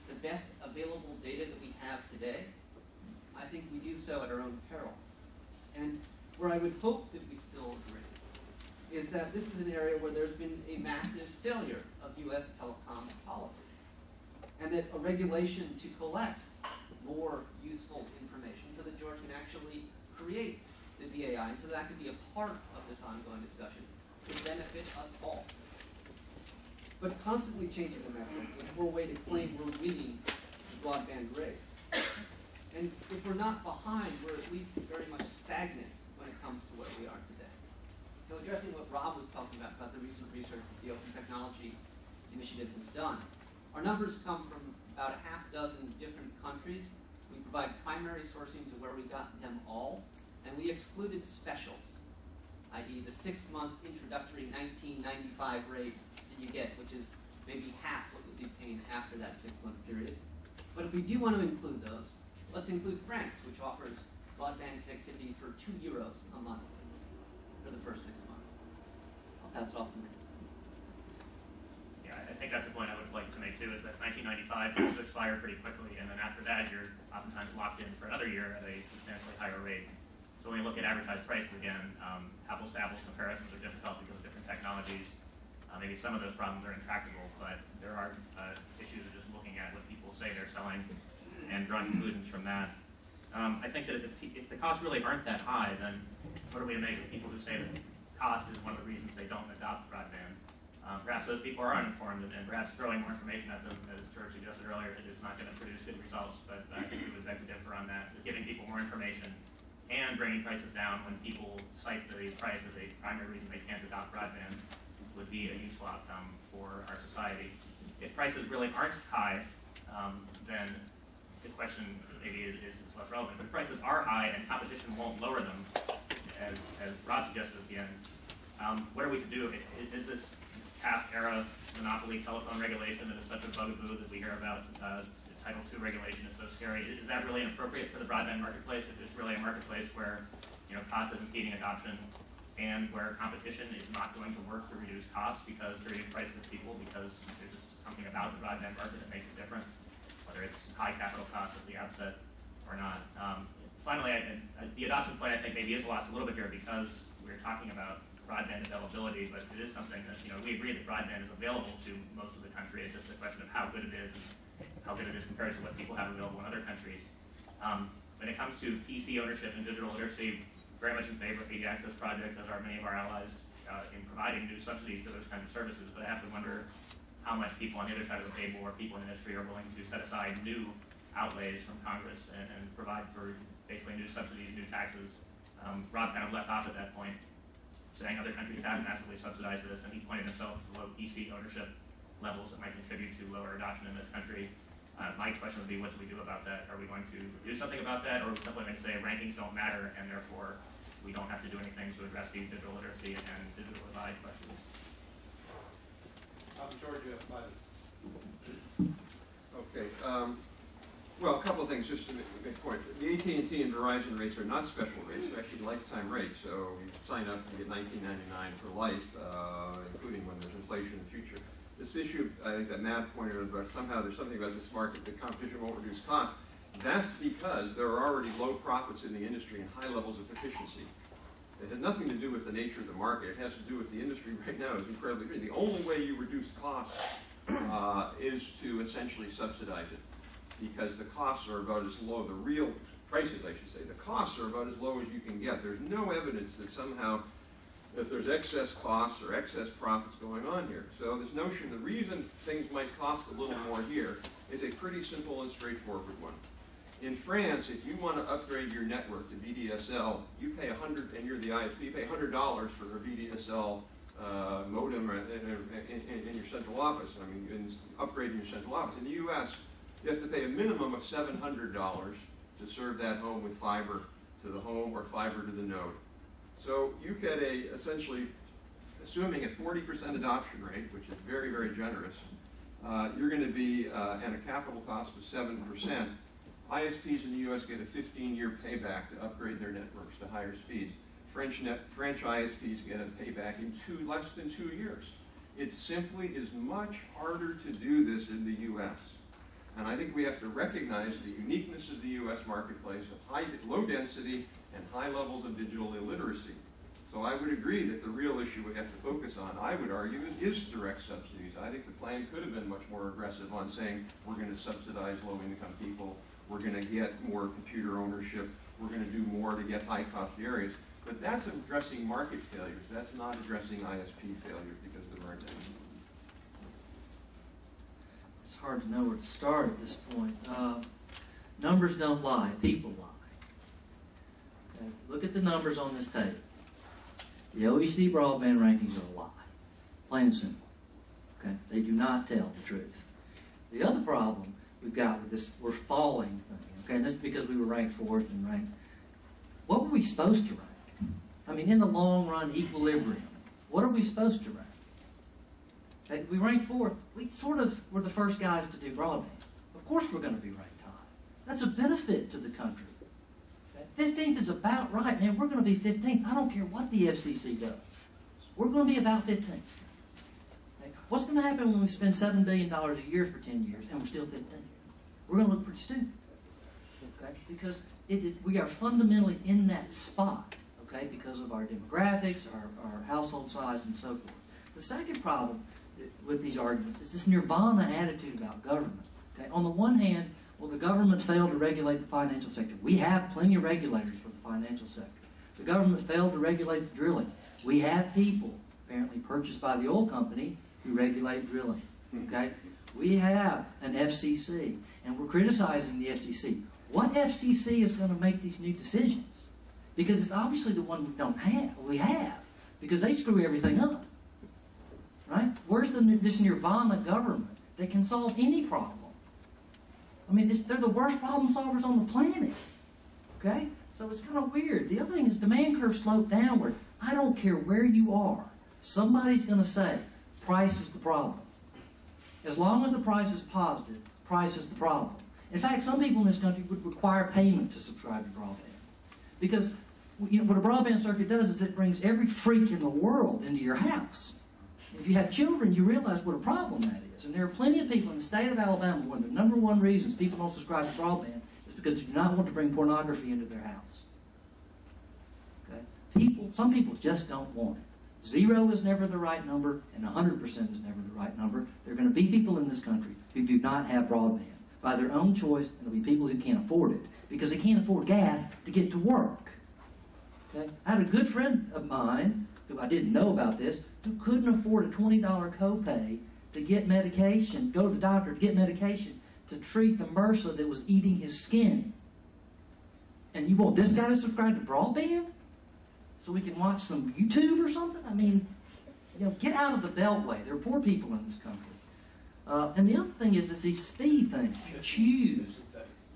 the best available data that we have today? I think we do so at our own peril. And where I would hope that we still agree is that this is an area where there's been a massive failure of U.S. telecom policy, and that a regulation to collect more useful information so that George can actually create the BAI, and so that can be a part of this ongoing discussion, would benefit us all. but constantly changing the metric in a poor way to claim we're winning the broadband race. And if we're not behind, we're at least very much stagnant when it comes to where we are today. So addressing what Rob was talking about the recent research that the Open Technology Initiative has done, our numbers come from about a half dozen different countries. We provide primary sourcing to where we got them all, and we excluded specials, i.e. the 6-month introductory 1995 rate that you get, which is maybe half what you'll be paying after that 6-month period. But if we do want to include those, let's include France, which offers broadband connectivity for €2 a month for the first 6 months. I'll pass it off to Nick. Yeah, I think that's a point I would like to make too, is that 1995 tends to expire pretty quickly, and then after that you're oftentimes locked in for another year at a substantially higher rate. So when you look at advertised prices again, apples to apples comparisons are difficult because of different technologies. Maybe some of those problems are intractable, but there are issues of just looking at what people say they're selling and drawing conclusions from that. I think that if the costs really aren't that high, then what are we to make of people who say that cost is one of the reasons they don't adopt broadband? Perhaps those people are uninformed, and perhaps throwing more information at them, as George suggested earlier, is not going to produce good results, but I think we would beg to differ on that. Giving people more information and bringing prices down when people cite the price as a primary reason they can't adopt broadband would be a useful outcome for our society. If prices really aren't high, then the question maybe is less relevant. But if prices are high and competition won't lower them, as Rob suggested at the end, what are we to do? Is this Taft-era monopoly telephone regulation that is such a bugaboo that we hear about? Title II regulation is so scary. Is that really inappropriate for the broadband marketplace? If it's really a marketplace where cost is impeding adoption, and where competition is not going to work to reduce costs because to reduce prices to people because there's just something about the broadband market that makes it different, whether it's high capital costs at the outset or not. Finally, the adoption point I think maybe is lost a little bit here because we're talking about broadband availability, but it is something that we agree that broadband is available to most of the country. It's just a question of how good it is and how good it is compared to what people have available in other countries. When it comes to PC ownership and digital literacy, very much in favor of the access project, as are many of our allies, in providing new subsidies for those kinds of services. But I have to wonder how much people on the other side of the table or people in industry are willing to set aside new outlays from Congress and provide for basically new subsidies, new taxes. Rob kind of left off at that point, saying other countries have massively subsidized this, and he pointed himself to low PC ownership levels that might contribute to lower adoption in this country. My question would be, what do we do about that? Are we going to do something about that, or are we simply going to say rankings don't matter, and therefore we don't have to do anything to address the digital literacy and digital divide questions? George, you have 5 minutes. Okay. Well, a couple of things just to make a point. The AT&T and Verizon rates are not special rates; they're actually lifetime rates. So you sign up and get $19.99 for life, including when there's inflation in the future. This issue, I think that Matt pointed out about somehow there's something about this market that competition won't reduce costs. That's because there are already low profits in the industry and high levels of efficiency. It has nothing to do with the nature of the market. It has to do with the industry right now is incredibly good. The only way you reduce costs is to essentially subsidize it, because the costs are about as low, the real prices, I should say, the costs are about as low as you can get. There's no evidence that somehow that there's excess costs or excess profits going on here. So this notion, the reason things might cost a little more here is a pretty simple and straightforward one. In France, if you want to upgrade your network to VDSL, you pay $100, and you're the ISP, you pay $100 for a VDSL modem in your central office. I mean, in upgrading your central office. In the U.S., you have to pay a minimum of $700 to serve that home with fiber to the home or fiber to the node. So you get essentially, assuming a 40% adoption rate, which is very, very generous, you're going to be at a capital cost of 7%. ISPs in the U.S. get a 15-year payback to upgrade their networks to higher speeds. French ISPs get a payback in less than 2 years. It simply is much harder to do this in the U.S. And I think we have to recognize the uniqueness of the U.S. marketplace of low density and high levels of digital illiteracy. So I would agree that the real issue we have to focus on, I would argue, is direct subsidies. I think the plan could have been much more aggressive on saying we're going to subsidize low-income people, we're going to get more computer ownership, we're going to do more to get high-cost areas. But that's addressing market failures. That's not addressing ISP failures, because there aren't any. hard to know where to start at this point. Numbers don't lie, people lie. Okay? Look at the numbers on this table. The OECD broadband rankings are a lie, plain and simple. Okay? They do not tell the truth. The other problem we've got with this, we're falling thing. Okay, and this is because we were ranked fourth and ranked. What were we supposed to rank? I mean, in the long run, equilibrium. What are we supposed to rank? If we rank fourth, we sort of were the first guys to do broadband. Of course we're going to be ranked high. That's a benefit to the country. Okay? 15th is about right, man. We're going to be 15th. I don't care what the FCC does. We're going to be about 15th. Okay? What's going to happen when we spend $7 billion a year for 10 years and we're still 15th? We're going to look pretty stupid. Okay? Because we are fundamentally in that spot, okay, because of our demographics, our household size, and so forth. The second problem with these arguments is this nirvana attitude about government. Okay? On the one hand, well, the government failed to regulate the financial sector. We have plenty of regulators for the financial sector. The government failed to regulate the drilling. We have people, apparently purchased by the oil company, who regulate drilling. Okay? We have an FCC, and we're criticizing the FCC. What FCC is going to make these new decisions? Because it's obviously the one we don't have. We have, because they screw everything up. Right? Where's this nirvana government that can solve any problem? I mean, they're the worst problem solvers on the planet. Okay? So it's kind of weird. The other thing is demand curve sloped downward. I don't care where you are. Somebody's going to say, price is the problem. As long as the price is positive, price is the problem. In fact, some people in this country would require payment to subscribe to broadband. Because you know, what a broadband circuit does is it brings every freak in the world into your house. If you have children, you realize what a problem that is. And there are plenty of people in the state of Alabama where the number one reasons people don't subscribe to broadband is because they do not want to bring pornography into their house. Okay? Some people just don't want it. 0 is never the right number, and 100% is never the right number. There are going to be people in this country who do not have broadband by their own choice, and there'll be people who can't afford it because they can't afford gas to get to work. Okay? I had a good friend of mine who I didn't know about this, who couldn't afford a $20 copay to get medication, go to the doctor to get medication to treat the MRSA that was eating his skin. And you want this guy to subscribe to broadband so we can watch some YouTube or something? I mean, you know, get out of the beltway. There are poor people in this country. And the other thing is these speed things.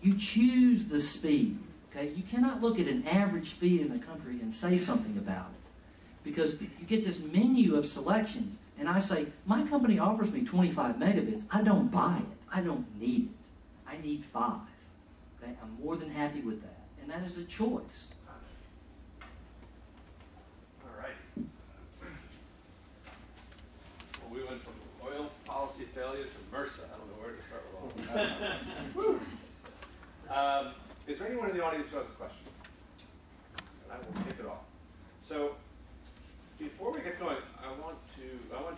You choose the speed. Okay? You cannot look at an average speed in the country and say something about it. Because you get this menu of selections, and I say, my company offers me 25 megabits. I don't buy it. I don't need it. I need 5. Okay? I'm more than happy with that. And that is a choice. All right. Well, we went from oil policy failures to MRSA. I don't know where to start with all that. Is there anyone in the audience who has a question? And I will kick it off. So, before we get going, I want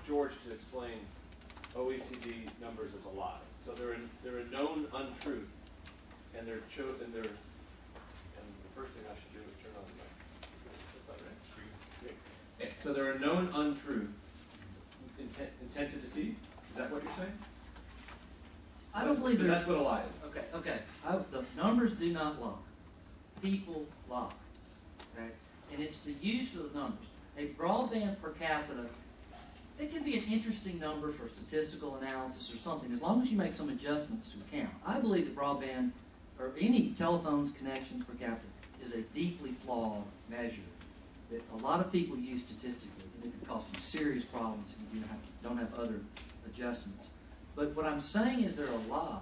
George to explain OECD numbers as a lie. So they're a known untruth, and they're and the first thing I should do is turn on the mic. Is that right? Okay. So they're a known untruth, intent to deceive. Is that what you're saying? I don't believe that's what a lie is. Okay. The numbers do not lie. People lie. Okay? And it's the use of the numbers. A broadband per capita, it can be an interesting number for statistical analysis or something, as long as you make some adjustments to account. I believe that broadband, or any telephones connections per capita, is a deeply flawed measure that a lot of people use statistically, and it can cause some serious problems if you don't have other adjustments. But what I'm saying is they're a lie,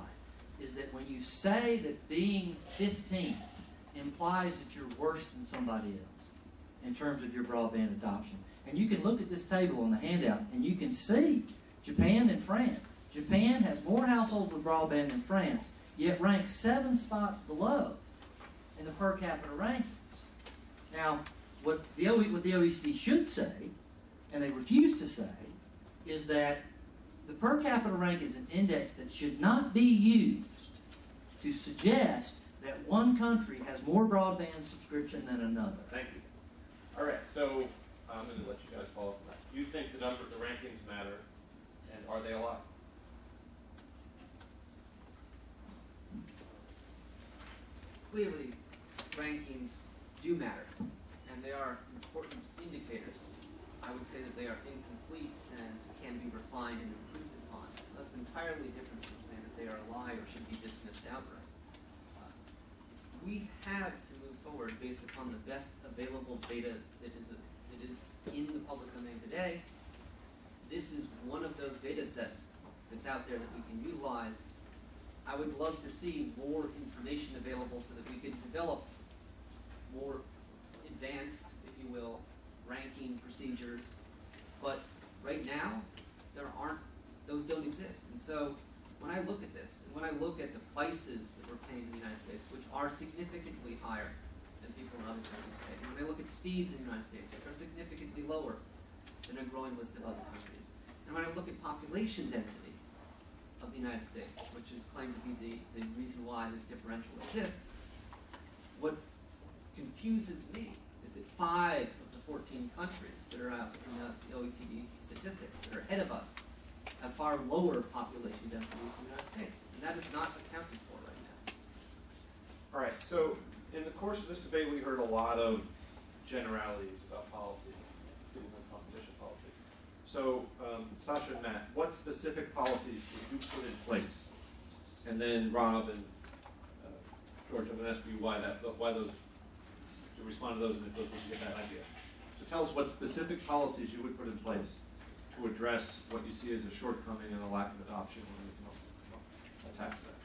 is that when you say that being 15 implies that you're worse than somebody else in terms of your broadband adoption. And you can look at this table on the handout, and you can see Japan and France. Japan has more households with broadband than France, yet ranks 7 spots below in the per capita rankings. Now, what the OECD should say, and they refuse to say, is that the per capita rank is an index that should not be used to suggest that one country has more broadband subscription than another. Thank you. All right, so I'm going to let you guys follow up on that. You think the rankings matter, and are they a lie? clearly, rankings do matter, and they are important indicators. I would say that they are incomplete and can be refined and improved upon. That's entirely different from saying that they are a lie or should be dismissed outright. We have to move forward based upon the best available data that is in the public domain today. This is one of those data sets that's out there that we can utilize. I would love to see more information available so that we could develop more advanced, if you will, ranking procedures. But right now, those don't exist. And so when I look at this, and when I look at the prices that we're paying in the United States, which are significantly higher than people in other countries pay, and when I look at speeds in the United States, which are significantly lower than a growing list of other countries, and when I look at population density of the United States, which is claimed to be the reason why this differential exists, what confuses me is that 5 of the 14 countries that are out in the OECD statistics that are ahead of us have far lower population densities than the United States. And that is not accounted for right now. All right, so in the course of this debate, we heard a lot of generalities about policy, including competition policy. So, Sasha and Matt, what specific policies did you put in place? And then Rob and George, I'm going to ask you why those, to respond to those, and if those would be a bad idea. So tell us what specific policies you would put in place to address what you see as a shortcoming and a lack of adoption or anything else. Attack that.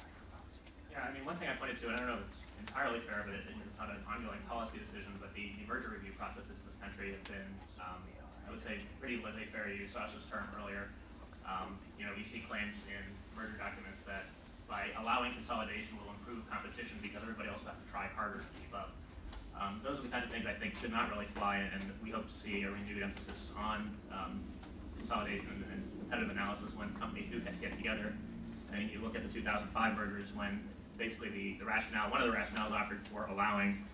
Yeah, I mean, one thing I pointed to, and I don't know if it's entirely fair, but it's not an ongoing policy decision, but the merger review processes in this country have been, I would say, pretty laissez-faire, to use Sasha's term earlier. We see claims in merger documents that by allowing consolidation will improve competition because everybody else will have to try harder to keep up. Those are the kind of things I think should not really fly, and we hope to see a renewed emphasis on consolidation and competitive analysis when companies do get together. I mean, you look at the 2005 mergers when basically the rationale, one of the rationales offered for allowing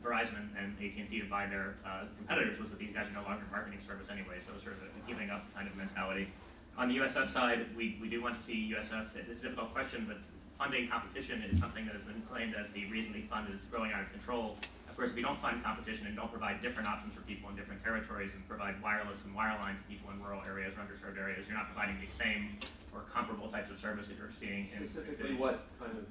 Verizon and AT&T to buy their competitors was that these guys are no longer marketing service anyway, so sort of a giving up kind of mentality. On the USF side, we do want to see USF, it's a difficult question, but funding competition is something that has been claimed as the reason the fund is growing out of control. Of course, if we don't fund competition and don't provide different options for people in different territories and provide wireless and wireline to people in rural areas or underserved areas, you're not providing the same or comparable types of service that you're seeing in specifically what kind of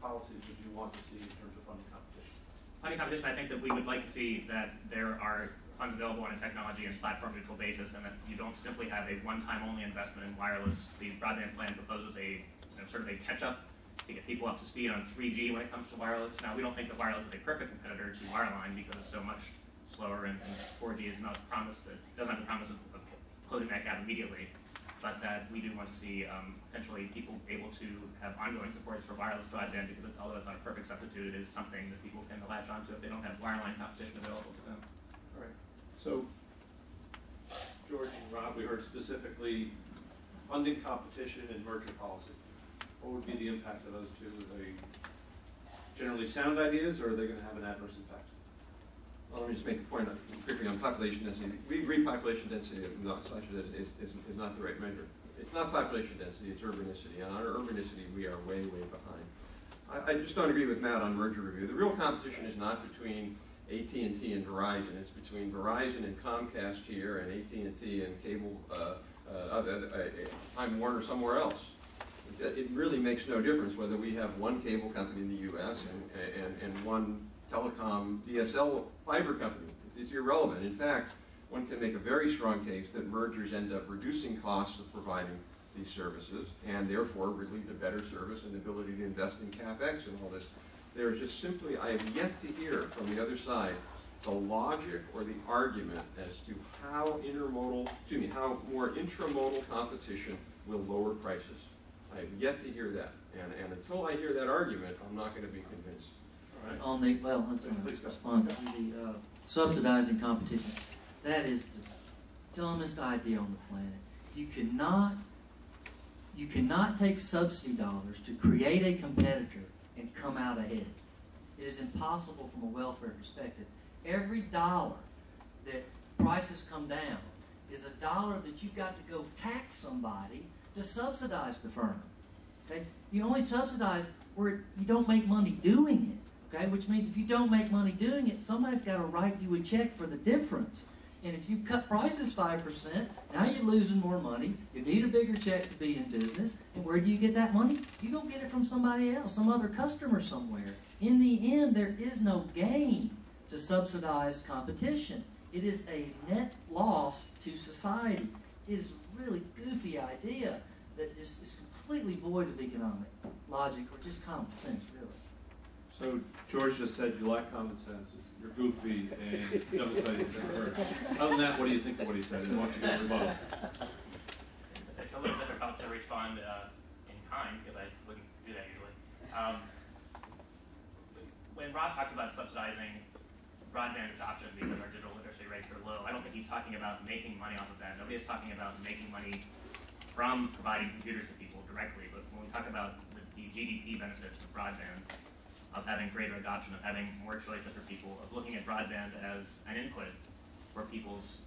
policies would you want to see in terms of funding competition? Funding competition, I think that we would like to see that there are funds available on a technology and platform neutral basis, and that you don't simply have a one-time only investment in wireless. The broadband plan proposes a sort of a catch-up to get people up to speed on 3G when it comes to wireless. Now, we don't think that wireless is a perfect competitor to wireline because it's so much slower, and 4G is not promised, it doesn't have the promise of closing that gap immediately, but that we do want to see potentially people able to have ongoing supports for wireless broadband because although it's not a perfect substitute, it is something that people can latch onto if they don't have wireline competition available to them. All right. So, George and Rob, we heard specifically funding competition and merger policy. What would be the impact of those two? Are they generally sound ideas, or are they going to have an adverse impact? Well, let me just make a point quickly on population density. We agree population density is not the right measure. It's not population density, it's urbanicity. And on urbanicity, we are way, way behind. I just don't agree with Matt on merger review. The real competition is not between AT&T and Verizon. It's between Verizon and Comcast here and AT&T and cable, Time Warner somewhere else. It really makes no difference whether we have one cable company in the U.S. and one telecom DSL fiber company. It's irrelevant. In fact, one can make a very strong case that mergers end up reducing costs of providing these services and therefore would lead to better service and ability to invest in CapEx and all this. There's just simply, I have yet to hear from the other side the logic or the argument as to how how more intramodal competition will lower prices. I have yet to hear that, and until I hear that argument, I'm not going to be convinced. All right. On the, well, let's respond to the subsidizing competition. That is the dumbest idea on the planet. You cannot take subsidy dollars to create a competitor and come out ahead. It is impossible from a welfare perspective. Every dollar that prices come down is a dollar that you've got to go tax somebody to subsidize the firm. Okay? You only subsidize where you don't make money doing it, okay? Which means if you don't make money doing it, somebody's got to write you a check for the difference. And if you cut prices 5%, now you're losing more money. You need a bigger check to be in business. And where do you get that money? You go get it from somebody else, some other customer somewhere. In the end, there is no gain to subsidized competition. It is a net loss to society. It is a really goofy idea that just is completely void of economic logic or just common sense, really. So George just said you lack common sense, you're goofy, and it's the dumbest idea you've ever heard. Other than that, what do you think of what he said? And why don't you go rebuttal? It's a little difficult to respond in kind, because I wouldn't do that usually. When Rob talks about subsidizing broadband adoption because our digital literacy rates are low, I don't think he's talking about making money off of that. Nobody is talking about making money from providing computers to people directly, but when we talk about the GDP benefits of broadband, of having greater adoption, of having more choices for people, of looking at broadband as an input for people's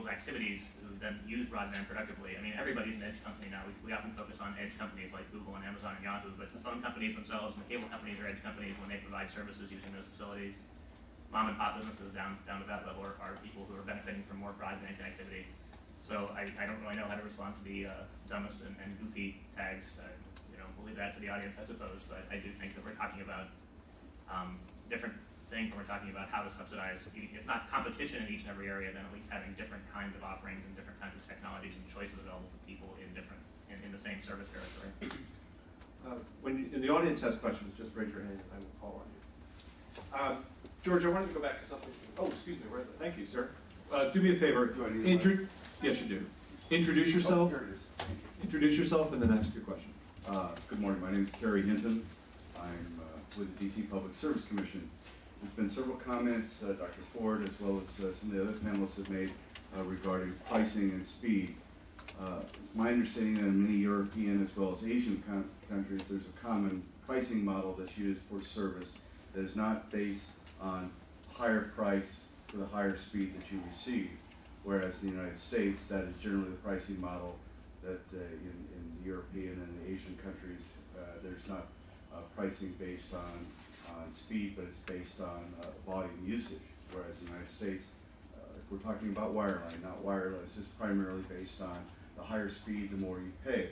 activities who then use broadband productively. I mean, everybody's an edge company now. We often focus on edge companies like Google and Amazon and Yahoo, but the phone companies themselves and the cable companies are edge companies when they provide services using those facilities. Mom and pop businesses down to that level are people who are benefiting from more broadband connectivity. So I don't really know how to respond to the dumbest and goofy tags. We'll leave that to the audience, I suppose, but I do think that we're talking about different things when we're talking about how to subsidize, if not competition in each and every area, then at least having different kinds of offerings and different kinds of technologies and choices available for people in the same service territory. When the audience has questions, just raise your hand and I will call on you. George, I wanted to go back to something. Oh, excuse me. Thank you, sir. Do me a favor. Do I need Yes, you do. Introduce yourself. Oh, here it is. Introduce yourself and then ask your question. Good morning. My name is Kerry Hinton. I'm with the DC Public Service Commission. There's been several comments, Dr. Ford, as well as some of the other panelists have made regarding pricing and speed. My understanding that in many European as well as Asian countries, there's a common pricing model that's used for service that is not based on higher price for the higher speed that you receive, whereas in the United States, that is generally the pricing model that in the European and the Asian countries, there's not pricing based on speed, but it's based on volume usage, whereas in the United States, if we're talking about wireline, not wireless, is primarily based on the higher speed, the more you pay.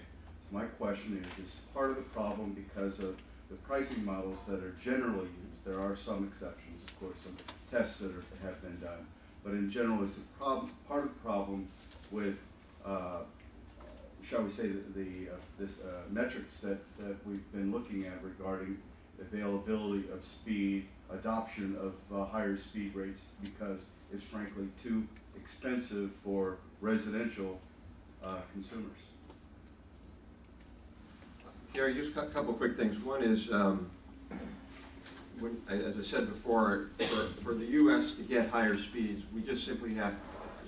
So my question is part of the problem because of the pricing models that are generally used? There are some exceptions, of course, some tests that have been done, but in general, is the problem, part of the problem with shall we say, this metrics that we've been looking at regarding availability of speed, adoption of higher speed rates, because it's frankly too expensive for residential consumers. Gary, just a couple quick things. One is, as I said before, for the U.S. to get higher speeds, we just simply have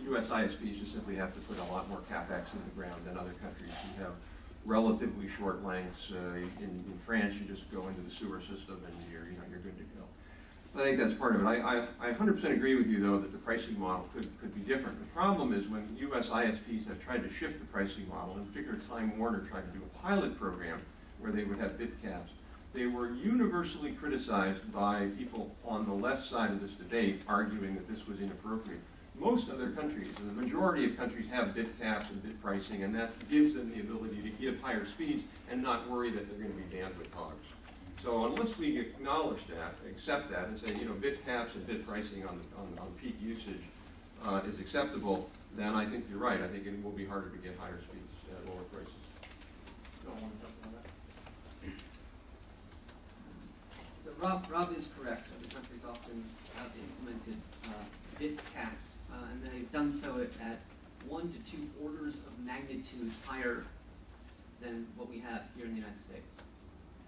U.S. ISPs just simply have to put a lot more CapEx in the ground than other countries who have relatively short lengths. In France, you just go into the sewer system and you're good to go. I think that's part of it. I 100% agree with you, though, that the pricing model could be different. The problem is when U.S. ISPs have tried to shift the pricing model, in particular Time Warner tried to do a pilot program where they would have bit caps. They were universally criticized by people on the left side of this debate, arguing that this was inappropriate. Most other countries, the majority of countries, have bit caps and bit pricing, and that gives them the ability to give higher speeds and not worry that they're going to be bandwidth hogs. So unless we acknowledge that, accept that, and say, bit caps and bit pricing on peak usage is acceptable, then I think you're right. I think it will be harder to get higher speeds at lower prices. Don't want to jump on that. So Rob is correct. Other countries often have implemented bit caps, and they've done so at 1 to 2 orders of magnitude higher than what we have here in the United States.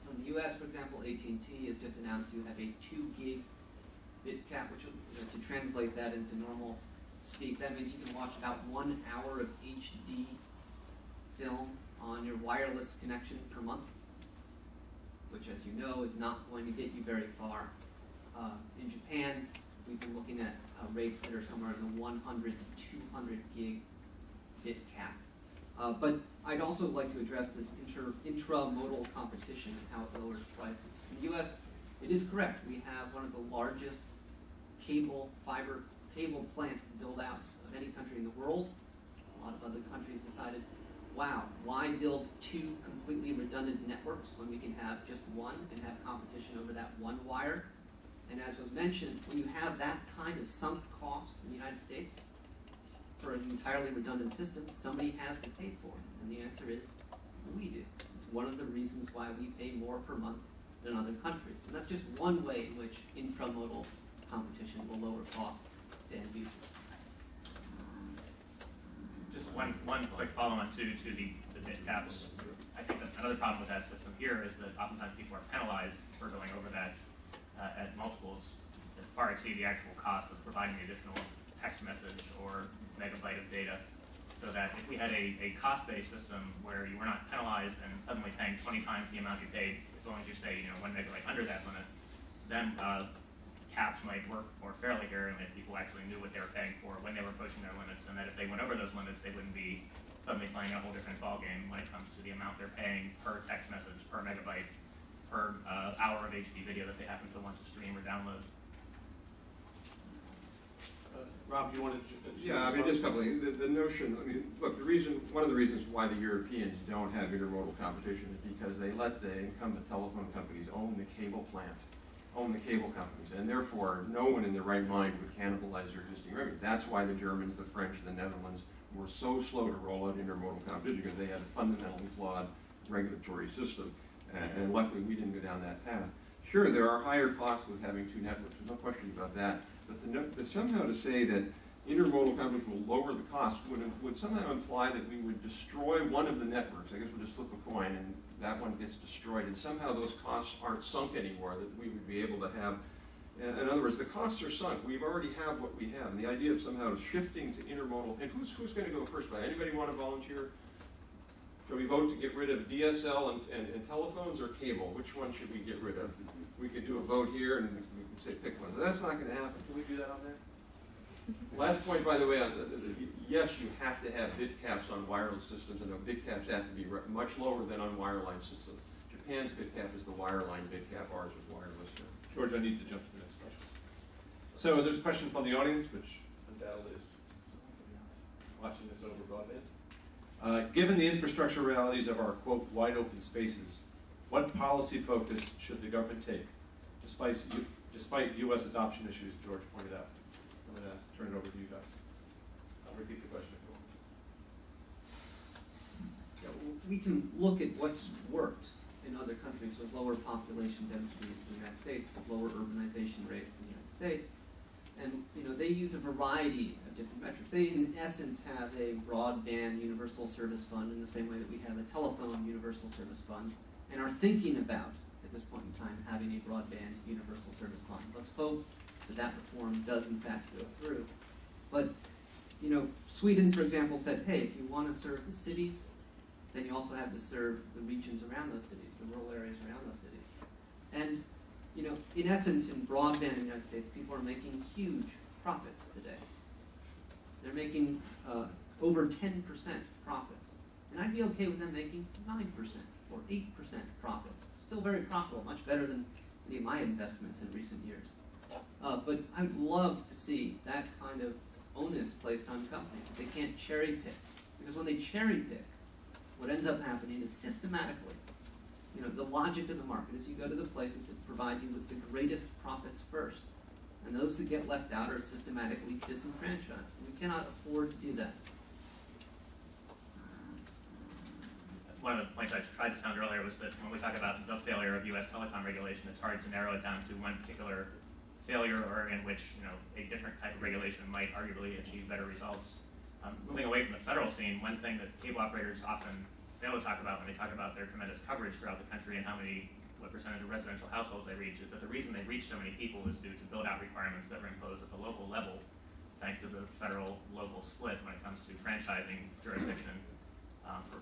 So in the U.S., for example, AT&T has just announced you have a 2 gig bit cap, which to translate that into normal speak, that means you can watch about 1 hour of HD film on your wireless connection per month, which, as you know, is not going to get you very far. In Japan, we've been looking at rates that are somewhere in the 100 to 200 gig bit cap. But I'd also like to address this intramodal competition and how it lowers prices. In the U.S., it is correct. We have one of the largest cable plant build-outs of any country in the world. A lot of other countries decided, wow, why build two completely redundant networks when we can have just one and have competition over that one wire? And as was mentioned, when you have that kind of sunk costs in the United States for an entirely redundant system, somebody has to pay for it. And the answer is, we do. It's one of the reasons why we pay more per month than other countries. And that's just one way in which intramodal competition will lower costs to end users. Just one quick follow-on to the bit caps. I think that another problem with that system here is that oftentimes people are penalized for going over that at multiples that far exceed the actual cost of providing the additional text message or megabyte of data. So that if we had a cost-based system where you were not penalized and suddenly paying 20 times the amount you paid, as long as you stay 1 megabyte under that limit, then caps might work more fairly here, and if people actually knew what they were paying for when they were pushing their limits, and that if they went over those limits, they wouldn't be suddenly playing a whole different ballgame when it comes to the amount they're paying per text message, per megabyte, per hour of HD video that they happen to want to stream or download. Rob, you wanted to? Yeah, I mean, just a couple of things. The notion, I mean, look, one of the reasons why the Europeans don't have intermodal competition is because they let the incumbent telephone companies own the cable plant, own the cable companies, and therefore no one in their right mind would cannibalize their existing revenue. That's why the Germans, the French, and the Netherlands were so slow to roll out intermodal competition, because they had a fundamentally flawed regulatory system. And luckily, we didn't go down that path. Sure, there are higher costs with having two networks. There's no question about that. But somehow to say that intermodal competition will lower the cost would somehow imply that we would destroy one of the networks. I guess we'll just flip a coin and that one gets destroyed, and somehow those costs aren't sunk anymore, that we would be able to have. In other words, the costs are sunk. We already have what we have. And the idea of somehow shifting to intermodal, and who's going to go first? Anybody want to volunteer? Shall we vote to get rid of DSL and telephones or cable? Which one should we get rid of? We could do a vote here and we can say pick one. But that's not going to happen. Can we do that on there? Last point, by the way, yes, you have to have bit caps on wireless systems, and the bit caps have to be much lower than on wireline systems. Japan's bit cap is the wireline bit cap. Ours is wireless. George, I need to jump to the next question. So there's a question from the audience, which undoubtedly is watching this over broadband. Given the infrastructure realities of our, quote, wide open spaces, what policy focus should the government take, despite U.S. adoption issues George pointed out? I'm going to turn it over to you guys. I'll repeat the question if you want. Yeah, we can look at what's worked in other countries with lower population densities than the United States, with lower urbanization rates than the United States. And they use a variety of different metrics. They, in essence, have a broadband universal service fund in the same way that we have a telephone universal service fund, and are thinking about, at this point in time, having a broadband universal service fund. Let's hope that reform does, in fact, go through. But, Sweden, for example, said, hey, if you want to serve the cities, then you also have to serve the regions around those cities, the rural areas around those cities. And in essence, in broadband in the United States, people are making huge profits today. They're making over 10% profits. And I'd be okay with them making 9% or 8% profits. Still very profitable, much better than any of my investments in recent years. But I'd love to see that kind of onus placed on companies. They can't cherry pick. Because when they cherry pick, what ends up happening is systematically, the logic of the market is you go to the places that provide you with the greatest profits first. And those that get left out are systematically disenfranchised. We cannot afford to do that. One of the points I tried to sound earlier was that when we talk about the failure of U.S. telecom regulation, it's hard to narrow it down to one particular failure or in which a different type of regulation might arguably achieve better results. Moving away from the federal scene, one thing that cable operators often fail to talk about when they talk about their tremendous coverage throughout the country and what percentage of residential households they reach is that the reason they reach so many people is due to build-out requirements that were imposed at the local level, thanks to the federal-local split when it comes to franchising jurisdiction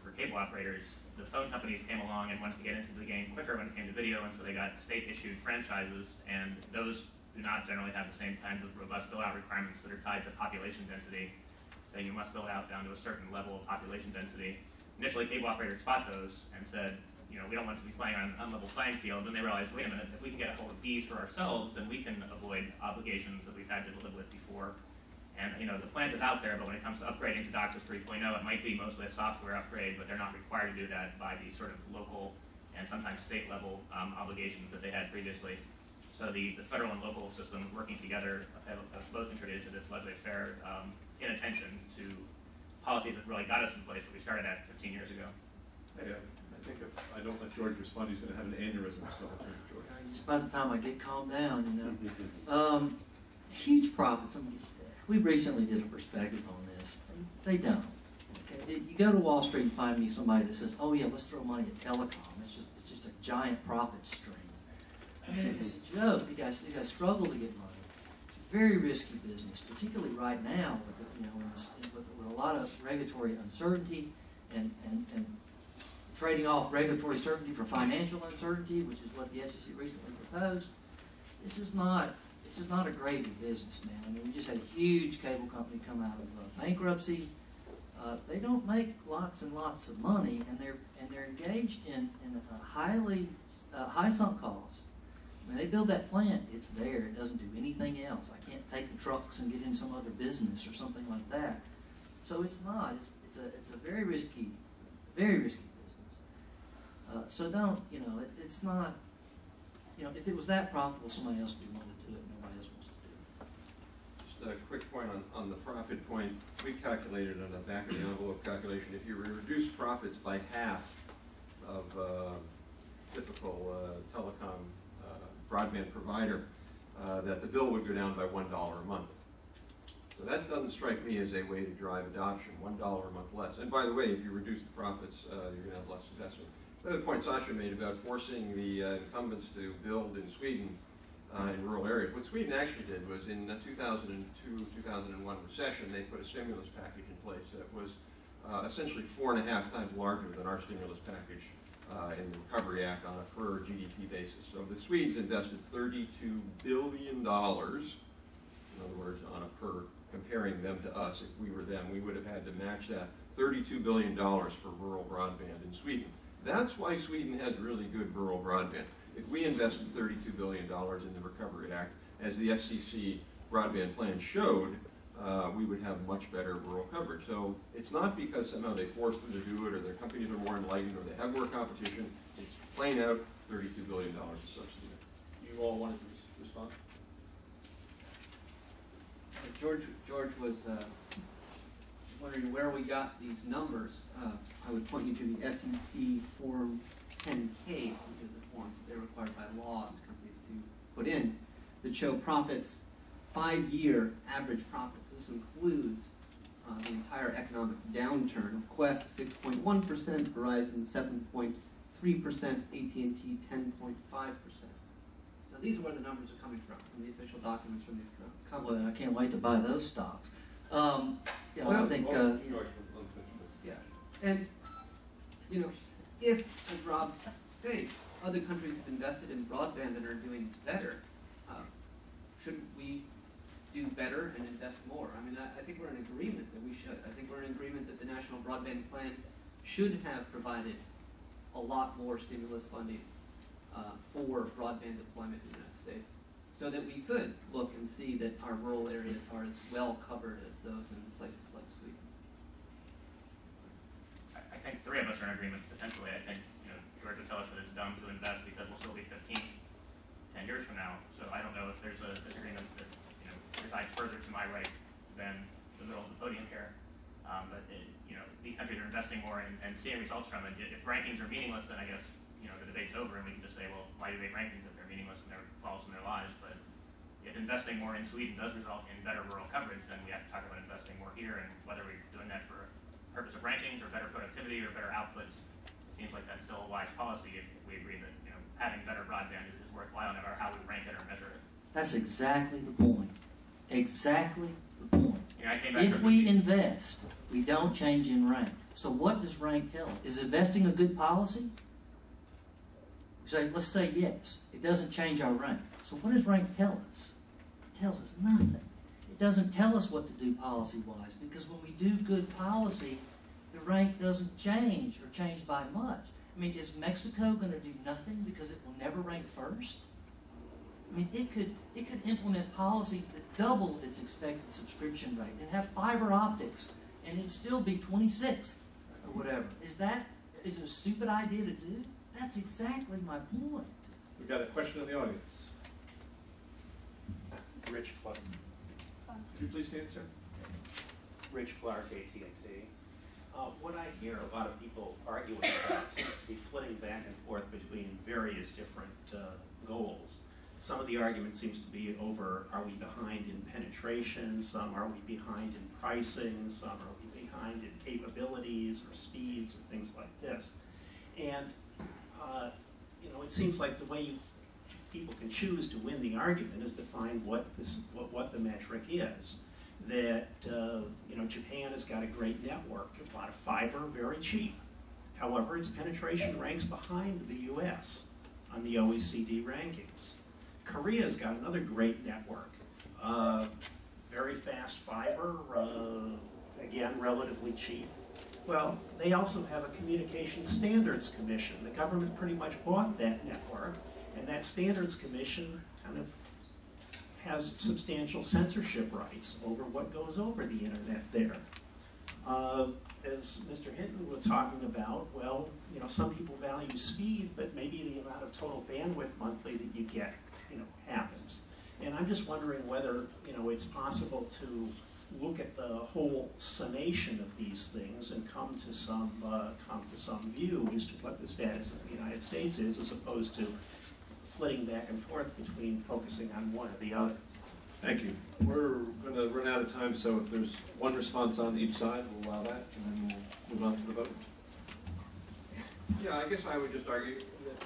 for cable operators. The phone companies came along and wanted to get into the game quicker when it came to video, and so they got state-issued franchises, and those do not generally have the same kinds of robust build-out requirements that are tied to population density. that you must build out down to a certain level of population density. Initially, cable operators fought those and said, you know, we don't want to be playing on an unlevel playing field. Then they realized, wait a minute, if we can get a hold of these for ourselves, then we can avoid obligations that we've had to live with before. And, you know, the plant is out there, but when it comes to upgrading to DOCSIS 3.0, it might be mostly a software upgrade, but they're not required to do that by the sort of local and sometimes state level obligations that they had previously. So the federal and local systems working together have both contributed to this laissez-faire inattention to policies that really got us in place that we started at 15 years ago. Yeah, I think if I don't let George respond, he's going to have an aneurysm, so I'll turn to George. Just by the time I get calmed down, you know. Huge profits. I mean, we recently did a perspective on this. They don't. Okay? You go to Wall Street and find me somebody that says, "Oh yeah, let's throw money at telecom. It's just a giant profit stream." I mean, it's a joke. You guys struggle to get money. It's a very risky business, particularly right now with a lot of regulatory uncertainty and trading off regulatory certainty for financial uncertainty, which is what the SEC recently proposed. This is not a gravy business, man. I mean, we just had a huge cable company come out of bankruptcy. They don't make lots and lots of money, and they're engaged in a high sunk cost. When they build that plant, it's there. It doesn't do anything else. I can't take the trucks and get in some other business or something like that. So it's not. It's a very risky business. So don't, you know, it's not, you know, if it was that profitable, somebody else would want to do it. Nobody else wants to do it. Just a quick point on the profit point. We calculated on a back of the envelope calculation, if you reduce profits by half of typical telecom broadband provider, that the bill would go down by $1 a month. So that doesn't strike me as a way to drive adoption, $1 a month less. And by the way, if you reduce the profits, you're going to have less investment. The point Sasha made about forcing the incumbents to build in Sweden in rural areas. What Sweden actually did was in the 2002-2001 recession, they put a stimulus package in place that was essentially 4.5 times larger than our stimulus package in the Recovery Act on a per GDP basis. So the Swedes invested $32 billion, in other words, on a per, comparing them to us. If we were them, we would have had to match that $32 billion for rural broadband in Sweden. That's why Sweden has really good rural broadband. If we invested $32 billion in the Recovery Act, as the FCC broadband plan showed, we would have much better rural coverage. So it's not because somehow they forced them to do it, or their companies are more enlightened, or they have more competition. It's plain out $32 billion of subsidy. You all wanted to respond? George was wondering where we got these numbers. I would point you to the SEC Forms 10K, which are the forms that they're required by law as companies to put in, that show profits, 5-year average profits. This includes the entire economic downturn of Quest 6.1%, Verizon 7.3%, AT&T 10.5%. So these are where the numbers are coming from the official documents from these companies. Well, I can't wait to buy those stocks. Yeah, Well, I think, George, let me finish this. Yeah, and you know, if, as Rob states, other countries have invested in broadband and are doing better, shouldn't we do better and invest more? I mean, I think we're in agreement that we should. I think we're in agreement that the National Broadband Plan should have provided a lot more stimulus funding for broadband deployment in the United States, so that we could look and see that our rural areas are as well covered as those in places like Sweden. I think three of us are in agreement potentially. I think, you know, George would tell us that it's dumb to invest because we'll still be 15, 10 years from now. So I don't know if there's a disagreement that, you know, resides further to my right than the middle of the podium here. But you know, these countries are investing more and seeing results from it. If rankings are meaningless, then I guess, you know, the debate's over, and we can just say, well, why debate rankings if they're meaningless and never follows in their lives? But if investing more in Sweden does result in better rural coverage, then we have to talk about investing more here, and whether we're doing that for purpose of rankings or better productivity or better outputs. It seems like that's still a wise policy if we agree that, you know, having better broadband is worthwhile no matter how we rank it or measure it. that's exactly the point. Exactly the point. You know, I came back If from we invest, we don't change in rank. So what does rank tell us? Is investing a good policy? Let's say yes. It doesn't change our rank. So what does rank tell us? It tells us nothing. It doesn't tell us what to do policy-wise, because when we do good policy, the rank doesn't change or change by much. I mean, is Mexico going to do nothing because it will never rank first? I mean, it could implement policies that double its expected subscription rate and have fiber optics, and it'd still be 26th or whatever. Is it a stupid idea to do? That's exactly my point. We've got a question in the audience. Rich Clark. Could you please stand, sir? Rich Clark, AT&T. What I hear a lot of people arguing about seems to be flitting back and forth between various different goals. Some of the argument seems to be over, are we behind in penetration? Some are we behind in pricing? Some are we behind in capabilities or speeds or things like this? And it seems like the way people can choose to win the argument is to find what the metric is. That Japan has got a great network, a lot of fiber, very cheap. However, its penetration ranks behind the U.S. on the OECD rankings. Korea's got another great network, very fast fiber, again, relatively cheap. Well, they also have a Communications Standards Commission. The government pretty much bought that network, and that Standards Commission kind of has substantial censorship rights over what goes over the internet there. As Mr. Hinton was talking about, well, some people value speed, but maybe the amount of total bandwidth monthly that you get, happens. And I'm just wondering whether, it's possible to look at the whole summation of these things and come to some view as to what the status of the United States is, as opposed to flitting back and forth between focusing on one or the other. Thank you. We're going to run out of time, so if there's one response on each side, we'll allow that, and then we'll move on to the vote. Yeah, I guess I would just argue that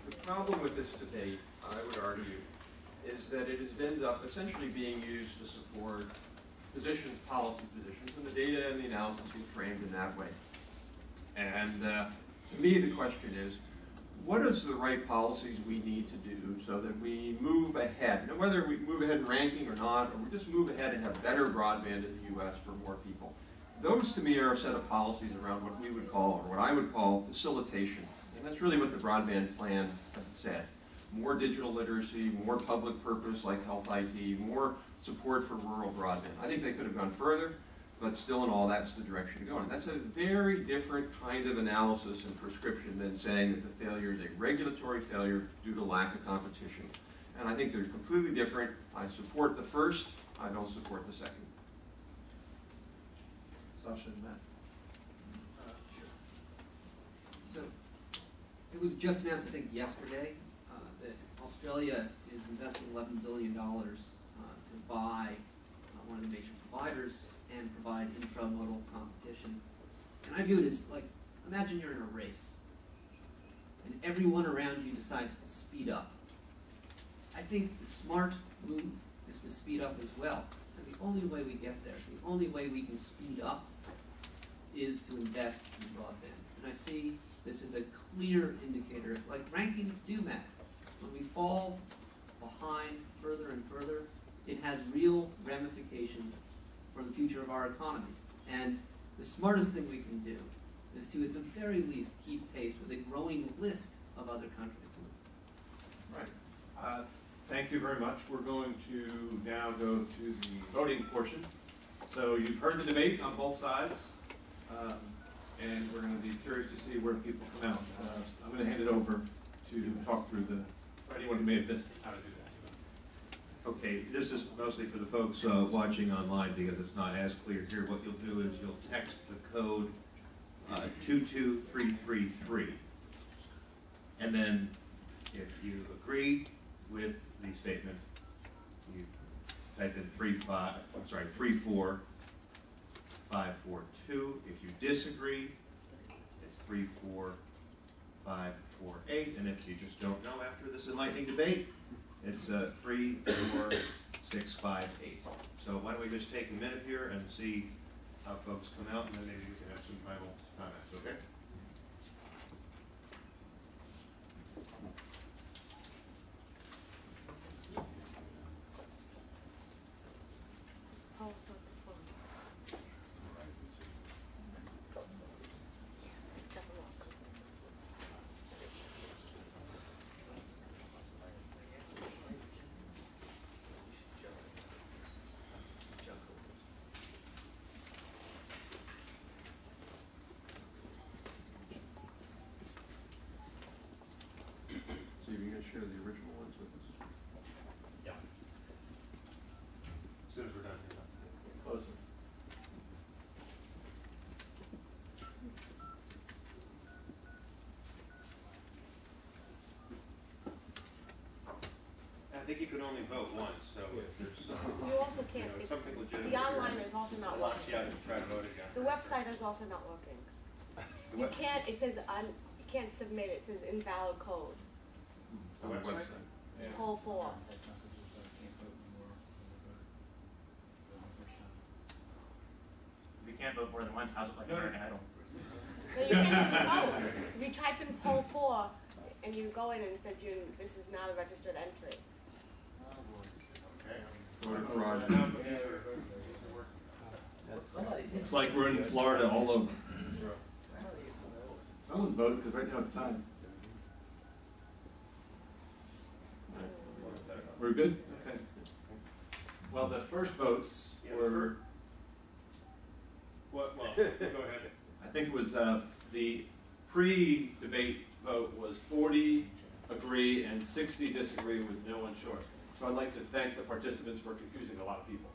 the problem with this debate, I would argue, is that it has ended up essentially being used to support positions, policy positions, and the data and the analysis is framed in that way. And to me, the question is, what is the right policies we need to do so that we move ahead? And whether we move ahead in ranking or not, or we just move ahead and have better broadband in the U.S. for more people. Those, to me, are a set of policies around what we would call, or what I would call, facilitation. And that's really what the broadband plan said. More digital literacy, more public purpose like health IT, more support for rural broadband. I think they could have gone further, but still in all, that's the direction to go in. That's a very different kind of analysis and prescription than saying that the failure is a regulatory failure due to lack of competition. And I think they're completely different. I support the first, I don't support the second. Sasha and Matt. So it was just announced, I think, yesterday that Australia is investing $11 billion to buy one of the major providers and provide intramodal competition. And I view it as like, imagine you're in a race and everyone around you decides to speed up. I think the smart move is to speed up as well. And the only way we get there, the only way we can speed up is to invest in broadband. And I see this as a clear indicator, like rankings do matter. When we fall behind further and further, it has real ramifications for the future of our economy. And the smartest thing we can do is to, at the very least, keep pace with a growing list of other countries. Right. Thank you very much. We're going to now go to the voting portion. So you've heard the debate on both sides, and we're going to be curious to see where people come out. I'm going to hand it over to talk through for anyone who may have missed how to do that. Okay, this is mostly for the folks watching online because it's not as clear here. What you'll do is you'll text the code 22333, and then if you agree with the statement, you type in 34542. If you disagree, it's 34548, and if you just don't know after this enlightening debate, it's 34658. So why don't we just take a minute here and see how folks come out, and then maybe we can have some final comments, okay? soon as we're done here. Closer. I think you can only vote once, so if there's You also can't, something legitimate. the online is also not Launch you out working. and try to vote again. The website is also not working. The You web- can't, it says, you can't submit it, says invalid code. The website? Poll 4. If you can't vote more than once, how's it like American Idol? So you can't vote. If you type in poll 4 and you go in and it says this is not a registered entry. Voter fraud. Looks like we're in Florida all over. Someone's voting because right now it's time. We're good? Okay. Well, the first votes were, Well, go ahead. I think it was the pre-debate vote was 40 agree and 60 disagree with no one short. So I'd like to thank the participants for confusing a lot of people.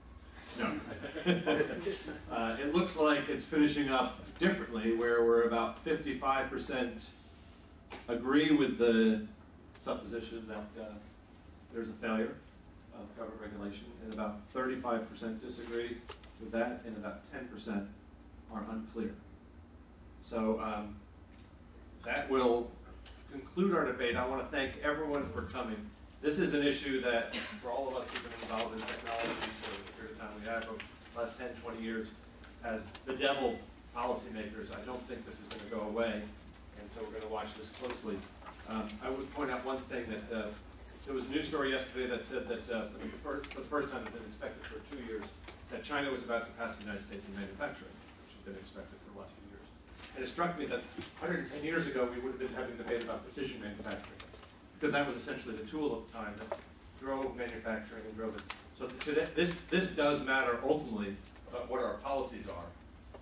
No. It looks like it's finishing up differently, where we're about 55% agree with the supposition that there's a failure of government regulation, and about 35% disagree with that, and about 10% are unclear. So that will conclude our debate. I want to thank everyone for coming. This is an issue that, for all of us who've been involved in technology for the period of time we have, over the last 10, 20 years, as bedeviled policymakers, I don't think this is going to go away, and so we're going to watch this closely. I would point out one thing, that there was a news story yesterday that said that for the first time, it's been expected for 2 years, that China was about to pass the United States in manufacturing, which had been expected for the last few years. And it struck me that 110 years ago, we would have been having a debate about precision manufacturing, because that was essentially the tool of the time that drove manufacturing and drove this. So today, this does matter ultimately about what our policies are,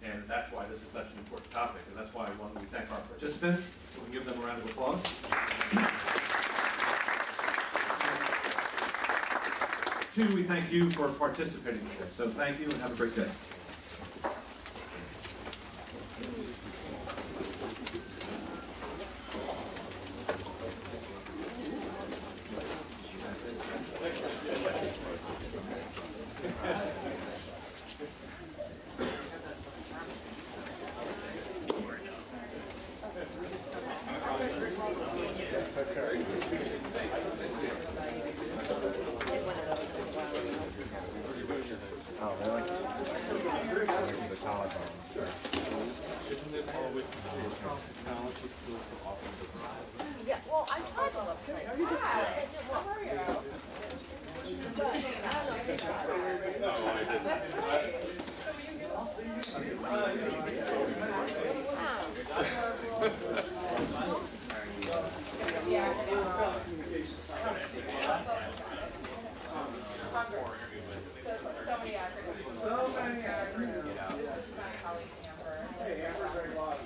and that's why this is such an important topic, and that's why we thank our participants, so we can give them a round of applause. Two, we thank you for participating today. So thank you and have a great day. Oh, really? The college one. Isn't it always the case that technology still so often doesn't? Yeah, well, I tried the website. Yeah, it didn't work. That's right. So many acronyms. So many acronyms. This is my colleague Amber. Hey, Amber's very lobby.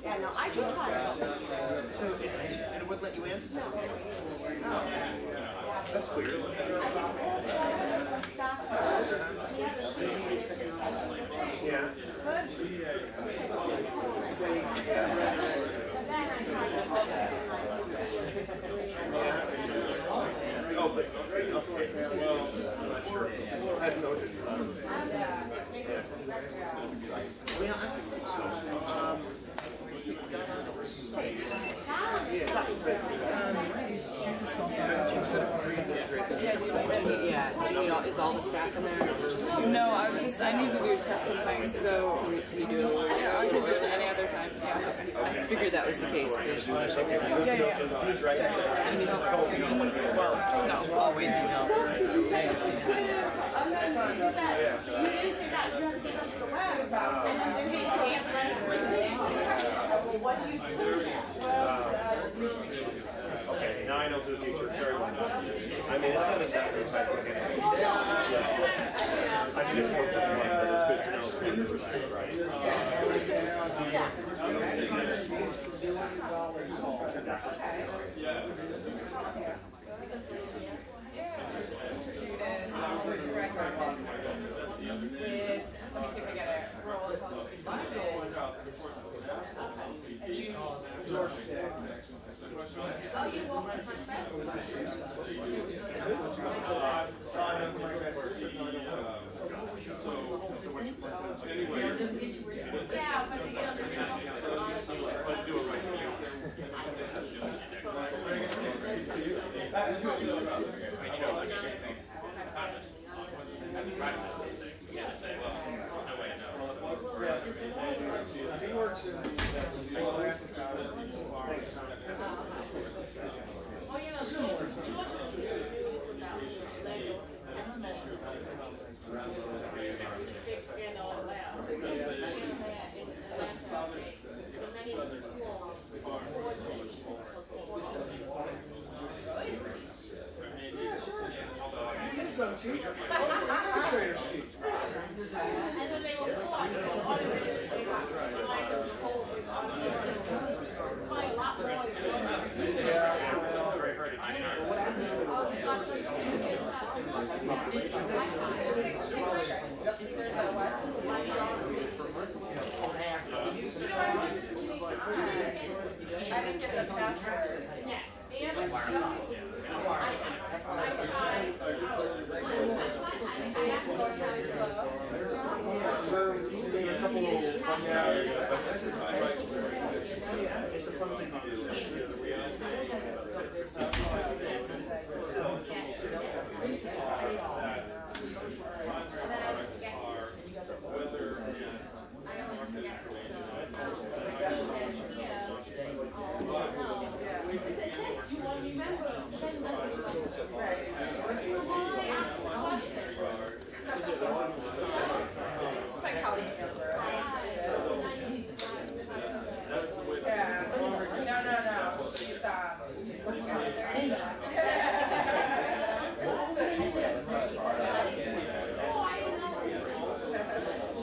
Yeah, no, I can try it. So, and it wouldn't let you in? That's weird. Yeah. Oh, but, okay, well, I'm not sure. I have no idea. Is all the staff in there? Or is it just you? No, I need to do testing things, so can you do it a little earlier than any other time? Yeah. I figured that was the case, but I just want to check everything. Yeah. Do you need help? Well, no, always need help. Okay, now I know for the future, sure. I mean, it's kind of sad. think it's more for fun, but it's good to know. Let me see if I get it. Roll and you. Oh, you walk with my friend? Yeah, but He works in I didn't get the password. yes. It's a fun thing to do.